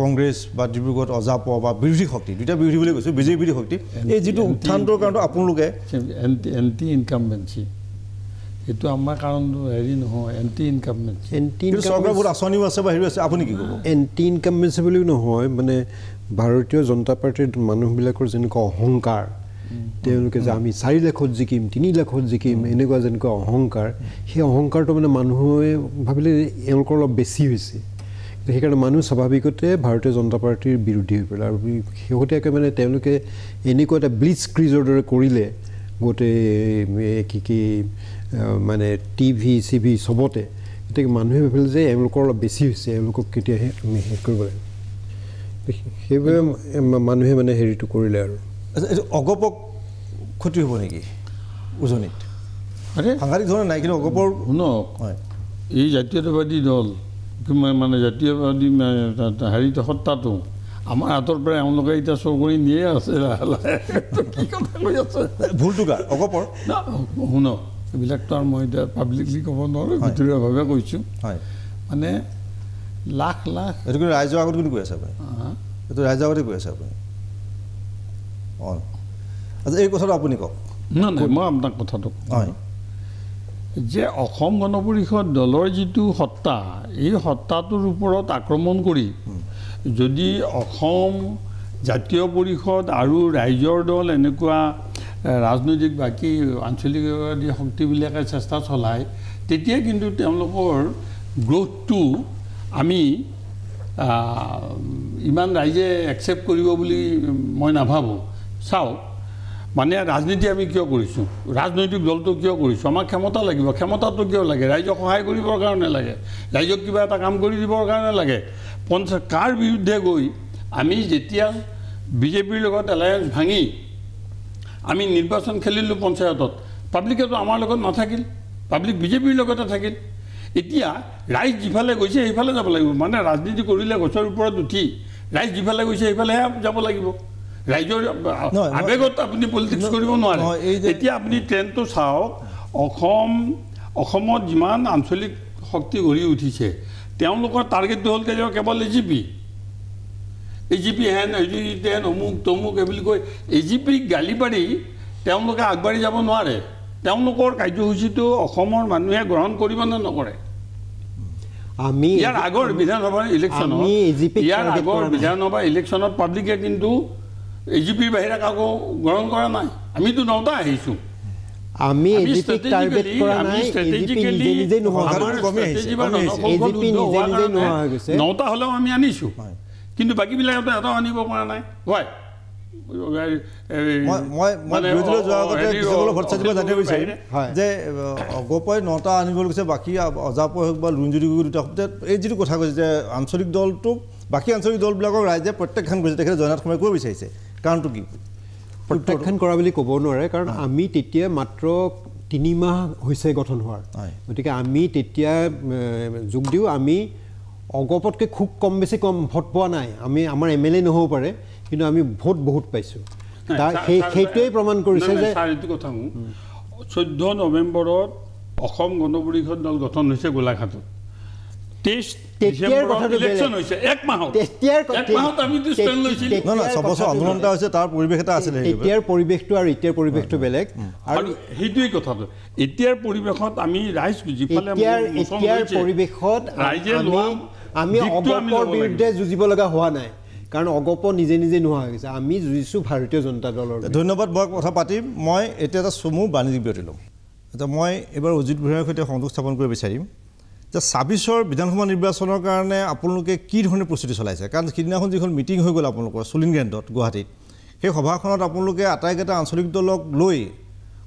কংগ্ৰেছ বা ডিব্ৰুগড়ত অজাপ বা বিৰোধী শক্তি দুটা বিৰোধী বুলি কৈছোঁ বিজেপি বিৰোধী শক্তি এই যিটো উত্থানৰ কাৰণটো আপোনালোকে এণ্টি ইনকামবেঞ্চি এইটো আমাৰ কাৰণটো হেৰি নহয় এণ্টি ইনকামবেঞ্চি চৰকাৰ বহুত আঁচনিও আছে বা হেৰি আছে আপুনি কি ক'ব এণ্টি ইনকামবেঞ্চি বুলিও নহয় মানে ভাৰতীয় জনতা পাৰ্টীৰ মানুহবিলাকৰ যেনেকুৱা অহংকাৰ তেওঁলোকে যে আমি ৪ লাখত জিকিম ৩ লাখত জিকিম এনেকুৱা যেনেকুৱা অহংকাৰ সেই অহংকাৰটো মানে মানুহে ভাবিলে এওঁলোকৰ অলপ বেছি হৈছে সেইকাৰণে মানুহ স্বাভাৱিকতে ভাৰতীয় জনতা পাৰ্টীৰ বিৰোধী হৈ পৰিলে আৰু শেহতীয়াকৈ মানে তেওঁলোকে এনেকুৱা এটা ব্লিটজ ক্ৰিজৰ দৰে কৰিলে গোটেই কি মানে টিভি চিভি চবতে গতিকে মানুহে ভাবিলে যে এওঁলোকৰ অলপ বেছি হৈছে এওঁলোকক কেতিয়াহে আমি শেষ কৰিব লাগে সেইবাবে মানুহে মানে হেৰিটো কৰিলে আৰু এইটো অগপক ক্ষতি হ'ব নেকি উজনিত সাংঘাতিক ধৰণে নাই কিন্তু অগপৰ শুনক এই জাতীয়তাবাদী দল মানে জাতীয়বাদী হেৰিটো সত্তাটো আমাৰ হাতৰ পৰা এওঁলোকে এতিয়া চোৰ কৰি নিয়ে আছে লাহে লাহে কি কথা কৈ আছে ভুলটো কাৰ অগপৰ শুনক এইবিলাকতো আৰু মই এতিয়া পাব্লিকলি ক'ব নোৱাৰোঁ ভিতৰুৱাভাৱে কৈছোঁ মানে লাখ লাখ এইটো কিন্তু ৰাইজৰ আগত কিন্তু কৈ আছে আপুনি এইটো ৰাইজৰ আগতে কৈ আছে আপুনি অঁ আচ্ছা এই কথাটো আপুনি কওক নাই নাই মই আপোনাক কথাটো হয় যে অসম গণ পৰিষদ দলৰ যিটো সত্তা এই সত্তাটোৰ ওপৰত আক্ৰমণ কৰি যদি অসম জাতীয় পৰিষদ আৰু ৰাইজৰ দল এনেকুৱা ৰাজনৈতিক বাকী আঞ্চলিকবাদী শক্তিবিলাকে চেষ্টা চলায় তেতিয়া কিন্তু তেওঁলোকৰ গ্ৰথটো আমি ইমান ৰাইজে একচেপ্ট কৰিব বুলি মই নাভাবোঁ চাওক মানে ৰাজনীতি আমি কিয় কৰিছোঁ ৰাজনৈতিক দলটো কিয় কৰিছোঁ আমাক ক্ষমতা লাগিব ক্ষমতাটো কিয় লাগে ৰাইজক সহায় কৰিবৰ কাৰণে লাগে ৰাইজক কিবা এটা কাম কৰি দিবৰ কাৰণে লাগে কাৰ বিৰুদ্ধে গৈ আমি যেতিয়া বিজেপিৰ লগত এলায়েন্স ভাঙি আমি নিৰ্বাচন খেলিলোঁ পঞ্চায়তত পাব্লিকেতো আমাৰ লগত নাথাকিল পাব্লিক বিজেপিৰ লগতে থাকিল এতিয়া ৰাইজ যিফালে গৈছে সেইফালে যাব লাগিব মানে ৰাজনীতি কৰিলে গছৰ ওপৰত উঠি ৰাইজ যিফালে গৈছে সেইফালেহে যাব লাগিব ৰাইজৰ আৱেগত আপুনি পলিটিক্স কৰিব নোৱাৰে এতিয়া আপুনি ট্ৰেণ্ডটো চাওক অসমত যিমান আঞ্চলিক শক্তি গঢ়ি উঠিছে তেওঁলোকৰ টাৰ্গেটটো হ'ল কেৱল এজিপি হেন তেন অমুক তমুক এই বুলি কৈ এজিপিক গালি পাৰি তেওঁলোকে আগবাঢ়ি যাব নোৱাৰে তেওঁলোকৰ কাৰ্যসূচীটো অসমৰ মানুহে গ্ৰহণ কৰিব নে নকৰে আমি ইয়াৰ আগৰ বিধানসভা ইলেকশ্যনত পাব্লিকে কিন্তু এজিপিৰ বাহিৰে কাকো গ্ৰহণ কৰা নাই আমিতো নওতা আহিছোঁ আমি এজিপিক টাৰ্গেট কৰা নাই এজিপি নিজে নোহোৱা গৈছে নওতা হ'লেও আমি আনিছোঁ কিন্তু বাকীবিলাকে এটাও আনিব পৰা নাই হয় যে অগপই 9টা আনিবলৈ কৈছে বাকী অজাপই হওক বা লুঞ্জুৰি দুটা এই যিটো কথা কৈছে যে আঞ্চলিক দলটোক বাকী আঞ্চলিক দলবিলাকক ৰাইজে প্ৰত্যাখ্যান কৰিছে তেখেতে জয়নাথ শৰ্মাই কৰিব বিচাৰিছে কাৰণটো কি প্ৰত্যাখ্যান কৰা বুলি ক'ব নোৱাৰে কাৰণ আমি তেতিয়া মাত্ৰ 3 মাহ হৈছে গঠন হোৱাৰ গতিকে আমি তেতিয়া যোগ দিওঁ আমি অগপতকৈ খুব কম বেছি কম ভোট পোৱা নাই আমি আমাৰ MLA নহ'ব পাৰে কিন্তু আমি ভোট বহুত পাইছোঁ সেইটোৱেই প্ৰমাণ কৰিছে যে 14 নৱেম্বৰত অসম গণ পৰিষদ দল গঠন হৈছে গোলাঘাটত 23 ডিচেম্বৰত ইলেকশ্যন হৈছে এক মাহত আমিতো ষ্টেণ্ড লৈছিলোঁ বছৰ আন্দোলনটা হৈছে তাৰ পৰিৱেশ এটা আছিলে এতিয়াৰ পৰিৱেশটো আৰু এতিয়াৰ পৰিৱেশটো বেলেগ আৰু সেইটোৱেই কথাটো এতিয়াৰ পৰিৱেশত আমি ৰাইজ যিফালে এতিয়াৰ পৰিৱেশত ৰাইজে আমি অগপৰ বিৰুদ্ধে যুঁজিব লগা হোৱা নাই কাৰণ অগপ নিজে নিজে নোহোৱা হৈ গৈছে আমি যুঁজিছোঁ ভাৰতীয় জনতা দলৰ ধন্যবাদ মই কথা পাতিম মই এতিয়া এটা চমু বাণিজ্যিক বিৰতি ল'ম এতিয়া মই এইবাৰ অজিত ভূঞাৰ সৈতে সংযোগ স্থাপন কৰিব বিচাৰিম যে 26ৰ বিধানসভা নিৰ্বাচনৰ কাৰণে আপোনালোকে কি ধৰণে প্ৰস্তুতি চলাইছে কাৰণ সিদিনাখন যিখন মিটিং হৈ গ'ল আপোনালোকৰ চুলিন গ্ৰেণ্ডত গুৱাহাটীত সেই সভাখনত আপোনালোকে আটাইকেইটা আঞ্চলিক দলক লৈ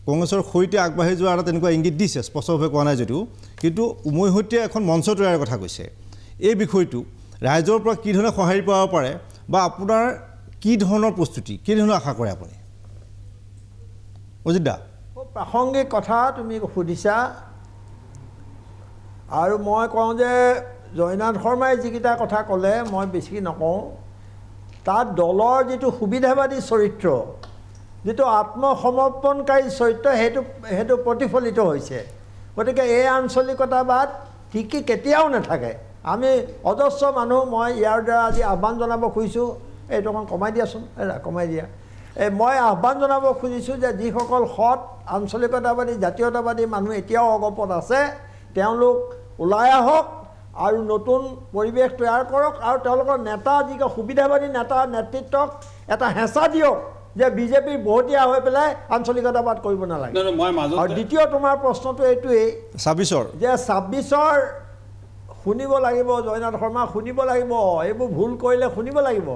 কংগ্ৰেছৰ সৈতে আগবাঢ়ি যোৱাৰ এটা তেনেকুৱা ইংগিত দিছে স্পষ্টভাৱে কোৱা নাই যদিও কিন্তু উমৈহতীয়া এখন মঞ্চ তৈয়াৰ কথা কৈছে এই বিষয়টো ৰাইজৰ পৰা কি ধৰণে সঁহাৰি পাব পাৰে বা আপোনাৰ কি ধৰণৰ প্ৰস্তুতি কি ধৰণৰ আশা কৰে আপুনি অজিত দা প্ৰাসংগিক কথা তুমি সুধিছা আৰু মই কওঁ যে জয়নাথ শৰ্মাই যিকেইটা কথা ক'লে মই বেছি নকওঁ তাত দলৰ যিটো সুবিধাবাদী চৰিত্ৰ যিটো আত্মসমৰ্পণকাৰী চৰিত্ৰ সেইটো প্ৰতিফলিত হৈছে গতিকে এই আঞ্চলিকতাবাদ ঠিকি কেতিয়াও নাথাকে আমি অজস্ৰ মানুহ মই ইয়াৰ দ্বাৰা আজি আহ্বান জনাব খুজিছোঁ এইটো অকণ কমাই দিয়াচোন কমাই দিয়া মই আহ্বান জনাব খুজিছোঁ যে যিসকল সৎ আঞ্চলিকতাবাদী জাতীয়তাবাদী মানুহ এতিয়াও অগপত আছে তেওঁলোক ওলাই আহক আৰু নতুন পৰিৱেশ তৈয়াৰ কৰক আৰু তেওঁলোকৰ নেতা যিবোৰ সুবিধাবাদী নেতা নেতৃত্বক এটা হেঁচা দিয়ক যে বিজেপিৰ বহতীয়া হৈ পেলাই আঞ্চলিকতাবাদ কৰিব নালাগে আৰু দ্বিতীয় তোমাৰ প্ৰশ্নটো এইটোৱেই 26ৰ যে 26ৰ শুনিব লাগিব জয়নাথ শৰ্মা শুনিব লাগিব এইবোৰ ভুল কৰিলে শুনিব লাগিব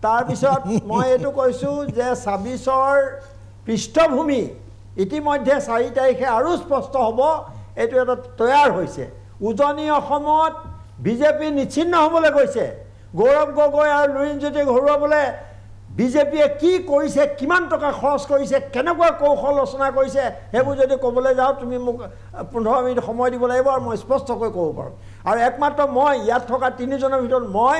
তাৰপিছত মই এইটো কৈছোঁ যে 26ৰ পৃষ্ঠভূমি ইতিমধ্যে 4 তাৰিখে আৰু স্পষ্ট হ'ব এইটো এটা তৈয়াৰ হৈছে উজনি অসমত বিজেপি নিচ্ছিন্ন হ'বলৈ গৈছে গৌৰৱ গগৈ আৰু লুৰিণজ্যোতি ঘৰুৱাবলৈ বিজেপিয়ে কি কৰিছে কিমান টকা খৰচ কৰিছে কেনেকুৱা কৌশল ৰচনা কৰিছে সেইবোৰ যদি ক'বলৈ যাওঁ তুমি মোক 15 মিনিট সময় দিব লাগিব আৰু মই স্পষ্টকৈ ক'ব পাৰোঁ আৰু একমাত্ৰ মই ইয়াত থকা 3জনৰ ভিতৰত মই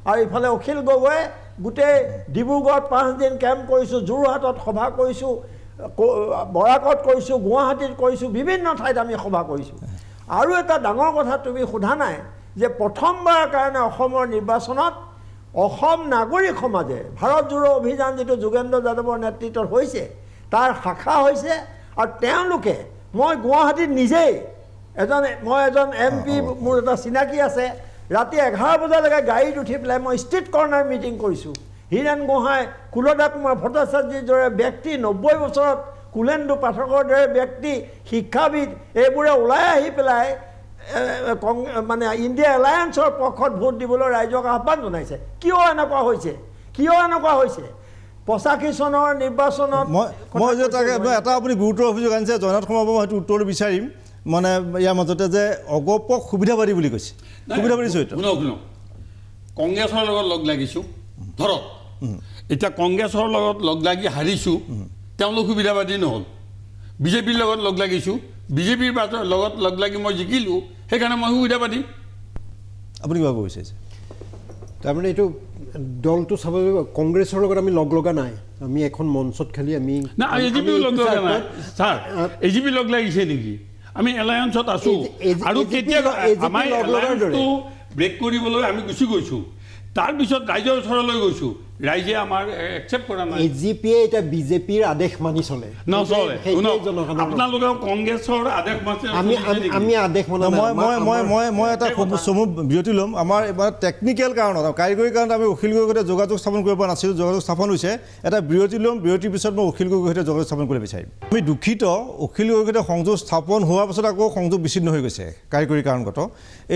আৰু ইফালে অখিল গগৈয়ে গোটেই ডিব্ৰুগড়ত 5 দিন কেম্প কৰিছোঁ যোৰহাটত সভা কৰিছোঁ বৰাকত কৰিছোঁ গুৱাহাটীত কৰিছোঁ বিভিন্ন ঠাইত আমি সভা কৰিছোঁ আৰু এটা ডাঙৰ কথা তুমি সোধা নাই যে প্ৰথমবাৰৰ কাৰণে অসমৰ নিৰ্বাচনত অসম নাগৰিক সমাজে ভাৰত জোড়ো অভিযান যিটো যোগেন্দ্ৰ যাদৱৰ নেতৃত্বত হৈছে তাৰ শাখা হৈছে আৰু তেওঁলোকে মই গুৱাহাটীত নিজেই মই এজন MP মোৰ এটা চিনাকি আছে ৰাতি 11 বজালৈকে গাড়ীত উঠি পেলাই মই ষ্ট্ৰীট কৰ্ণাৰ মিটিং কৰিছোঁ হীৰেণ গোহাঁই কুলদা কুমাৰ ভট্টাচাৰ্যৰ দৰে ব্যক্তি 90 বছৰত কুলেন্দু পাঠকৰ দৰে ব্যক্তি শিক্ষাবিদ এইবোৰে ওলাই আহি পেলাই মানে ইণ্ডিয়া এলায়েন্সৰ পক্ষত ভোট দিবলৈ ৰাইজক আহ্বান জনাইছে কিয় এনেকুৱা হৈছে 85 চনৰ নিৰ্বাচনত মই যে তাকে এটা আপুনি গুৰুত্বৰ অভিযোগ আনিছে জয়নাথ শৰ্মা মই হয়তো উত্তৰটো বিচাৰিম মানে ইয়াৰ মাজতে যে অগপক সুবিধাবাদী বুলি কৈছে সুবিধাবাদী চৰিত্ৰ কংগ্ৰেছৰ লগত লগ লাগিছোঁ ধৰক এতিয়া কংগ্ৰেছৰ লগত লগ লাগি হাৰিছোঁ তেওঁলোক সুবিধাবাদী নহ'ল বিজেপিৰ লগত লগ লাগিছোঁ বিজেপিৰ লগত লগ লাগি মই জিকিলোঁ সেইকাৰণে মই সুবিধা পাতিম আপুনি কিবা ক'ব বিচাৰিছে তাৰমানে এইটো দলটো চাব কংগ্ৰেছৰ লগত আমি লগ লগা নাই আমি এখন মঞ্চত খালি আমি না এজিপিও লগ লগা নাই ছাৰ এজিপি লগ লাগিছে নেকি আমি এলায়েন্সত আছোঁ আৰু কেতিয়া আমাৰ এলায়েন্সটো ব্ৰেক কৰিবলৈ আমি গুচি গৈছোঁ তাৰপিছত ৰাইজৰ ওচৰলৈ গৈছোঁ ৰাইজে আমাৰ একচেপ্ট কৰা নাই এজিপিয়ে এতিয়া বিজেপিৰ আদেশ মানি চলে নচলে আপোনালোকে কংগ্ৰেছৰ আদেশ মানি আমি আদেশ মানা মই এটা চমু বিৰতি ল'ম আমাৰ এবাৰ টেকনিকেল কাৰণত কাৰিকৰী কাৰণত আমি অখিল গগৈৰ সৈতে যোগাযোগ স্থাপন কৰিব পৰা নাছিলোঁ যোগাযোগ স্থাপন হৈছে এটা বিৰতি ল'ম বিৰতিৰ পিছত মই অখিল গগৈৰ সৈতে যোগাযোগ স্থাপন কৰিব বিচাৰিম আমি দুখিত অখিল গগৈৰ সৈতে সংযোগ স্থাপন হোৱাৰ পাছত আকৌ সংযোগ বিচ্ছিন্ন হৈ গৈছে কাৰিকৰী কাৰণগত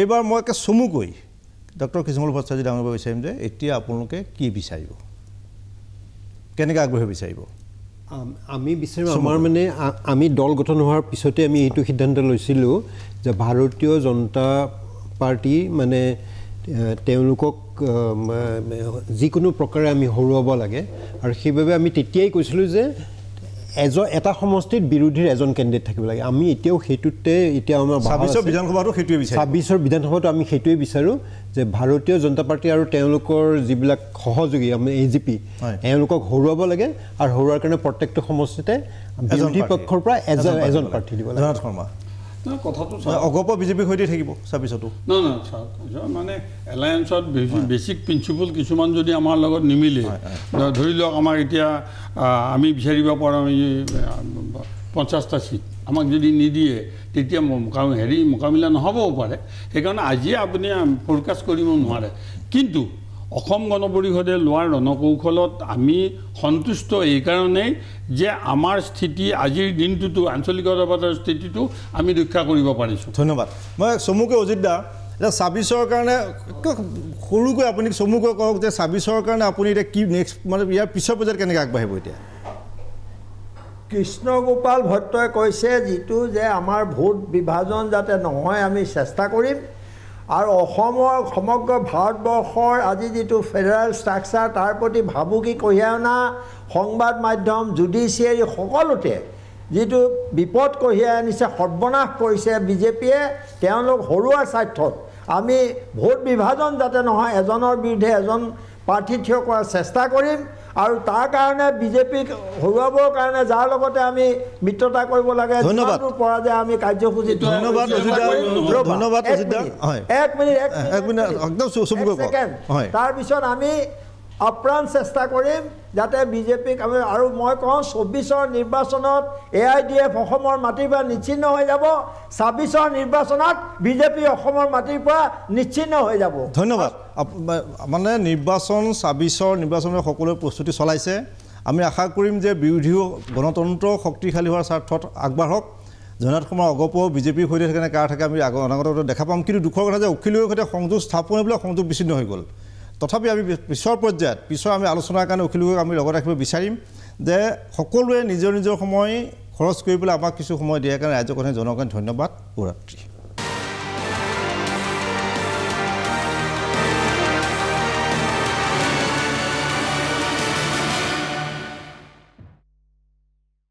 এইবাৰ মই একে চমুকৈ ডক্টৰ কৃষ্ণমল ভট্টাচাৰ্য ডাঙৰ বিচাৰিম যে এতিয়া আপোনালোকে কি বিচাৰিব কেনেকৈ আগবাঢ়িব বিচাৰিব আমি বিচাৰিম আমাৰ মানে আমি দল গঠন হোৱাৰ পিছতে আমি এইটো সিদ্ধান্ত লৈছিলোঁ যে ভাৰতীয় জনতা পাৰ্টি মানে তেওঁলোকক যিকোনো প্ৰকাৰে আমি হৰুৱাব লাগে আৰু সেইবাবে আমি তেতিয়াই কৈছিলোঁ যে এটা সমষ্টিত বিৰোধীৰ এজন কেণ্ডিডেট থাকিব লাগে আমি এতিয়াও সেইটোতে এতিয়া আমাৰ ২৬ বিধানসভাটো সেইটোৱে বিচাৰোঁ ২৬ বিধানসভাটো আমি সেইটোৱে বিচাৰোঁ যে ভাৰতীয় জনতা পাৰ্টি আৰু তেওঁলোকৰ যিবিলাক সহযোগী আমি এজিপি এওঁলোকক হৰুৱাব লাগে আৰু হৰুৱাৰ কাৰণে প্ৰত্যেকটো সমষ্টিতে বিৰোধী পক্ষৰ পৰা এজন প্ৰাৰ্থী দিব লাগে জগন্নাথ শৰ্মা কথাটো অগপ বিজেপিৰ সৈতে থাকিব ২৬তো মানে এলায়েন্সত বেছিক প্ৰিন্সিপল কিছুমান যদি আমাৰ লগত নিমিলে ধৰি লওক আমাৰ এতিয়া আমি বিচাৰিব পৰা ৫০টা চিট আমাক যদি নিদিয়ে তেতিয়া মোকামিলা নহ'বও পাৰে সেইকাৰণে আজিয়ে আপুনি ফ'ৰকাষ্ট কৰিব নোৱাৰে কিন্তু অসম গণ পৰিষদে লোৱাৰ ৰণকৌশলত আমি সন্তুষ্ট এইকাৰণেই যে আমাৰ স্থিতি আজিৰ দিনটোতো আঞ্চলিকতাবাদৰ স্থিতিটো আমি ৰক্ষা কৰিব পাৰিছোঁ ধন্যবাদ মই চমুকৈ অজিত দা এতিয়া ২৬ৰ কাৰণে সৰুকৈ আপুনি চমুকৈ কওক যে ২৬ৰ কাৰণে আপুনি এতিয়া কি নেক্সট মানে ইয়াৰ পিছৰ পৰ্যায়ত কেনেকৈ আগবাঢ়িব এতিয়া কৃষ্ণগোপাল ভট্টই কৈছে যিটো যে আমাৰ ভোট বিভাজন যাতে নহয় আমি চেষ্টা কৰিম আৰু অসমৰ সমগ্ৰ ভাৰতবৰ্ষৰ আজি যিটো ফেডাৰেল ষ্ট্ৰাকচাৰ তাৰ প্ৰতি ভাবুকি কঢ়িয়াই অনা সংবাদ মাধ্যম জুডিচিয়াৰী সকলোতে যিটো বিপদ কঢ়িয়াই আনিছে সৰ্বনাশ কৰিছে বিজেপিয়ে তেওঁলোক হৰুৱাৰ স্বাৰ্থত আমি ভোট বিভাজন যাতে নহয় এজনৰ বিৰুদ্ধে এজন প্ৰাৰ্থী থিয় কৰাৰ চেষ্টা কৰিম আৰু তাৰ কাৰণে বিজেপিক হৰুৱাবৰ কাৰণে যাৰ লগতে আমি মিত্ৰতা কৰিব লাগে ধন্যবাদ পৰা যে আমি কাৰ্যসূচী ধন্যবাদ ধন্যবাদ এক মিনিট একদম চমুকৈ তাৰপিছত আমি আপ্ৰাণ চেষ্টা কৰিম যাতে বিজেপিক আমি আৰু মই কওঁ ২৪ৰ নিৰ্বাচনত AIDF অসমৰ মাটিৰ পৰা নিশ্চিন্ন হৈ যাব ২৬ৰ নিৰ্বাচনত বিজেপি অসমৰ মাটিৰ পৰা নিশ্চিন্ন হৈ যাব ধন্যবাদ মানে নিৰ্বাচন ২৬ৰ নিৰ্বাচনৰ সকলোৱে প্ৰস্তুতি চলাইছে আমি আশা কৰিম যে বিৰোধীও গণতন্ত্ৰ শক্তিশালী হোৱাৰ স্বাৰ্থত আগবাঢ়ক জগন্নাথ শৰ্মাৰ অগপ বিজেপিৰ সৈতে সেইকাৰণে কাৰ থাকে আমি অনাগত দেখা পাম কিন্তু দুখৰ কথা যে অখিলৰ সৈতে সংযোগ স্থাপন হৈ পেলাই সংযোগ বিচ্ছিন্ন হৈ গ'ল তথাপি আমি পিছৰ পৰ্যায়ত পিছৰ আমি আলোচনাৰ কাৰণে অখিলক আমি লগত ৰাখিব বিচাৰিম যে সকলোৱে নিজৰ নিজৰ সময় খৰচ কৰি পেলাই আমাক কিছু সময় দিয়াৰ কাৰণে ৰাইজৰ কাৰণে জনগণক ধন্যবাদ শুভৰাত্ৰি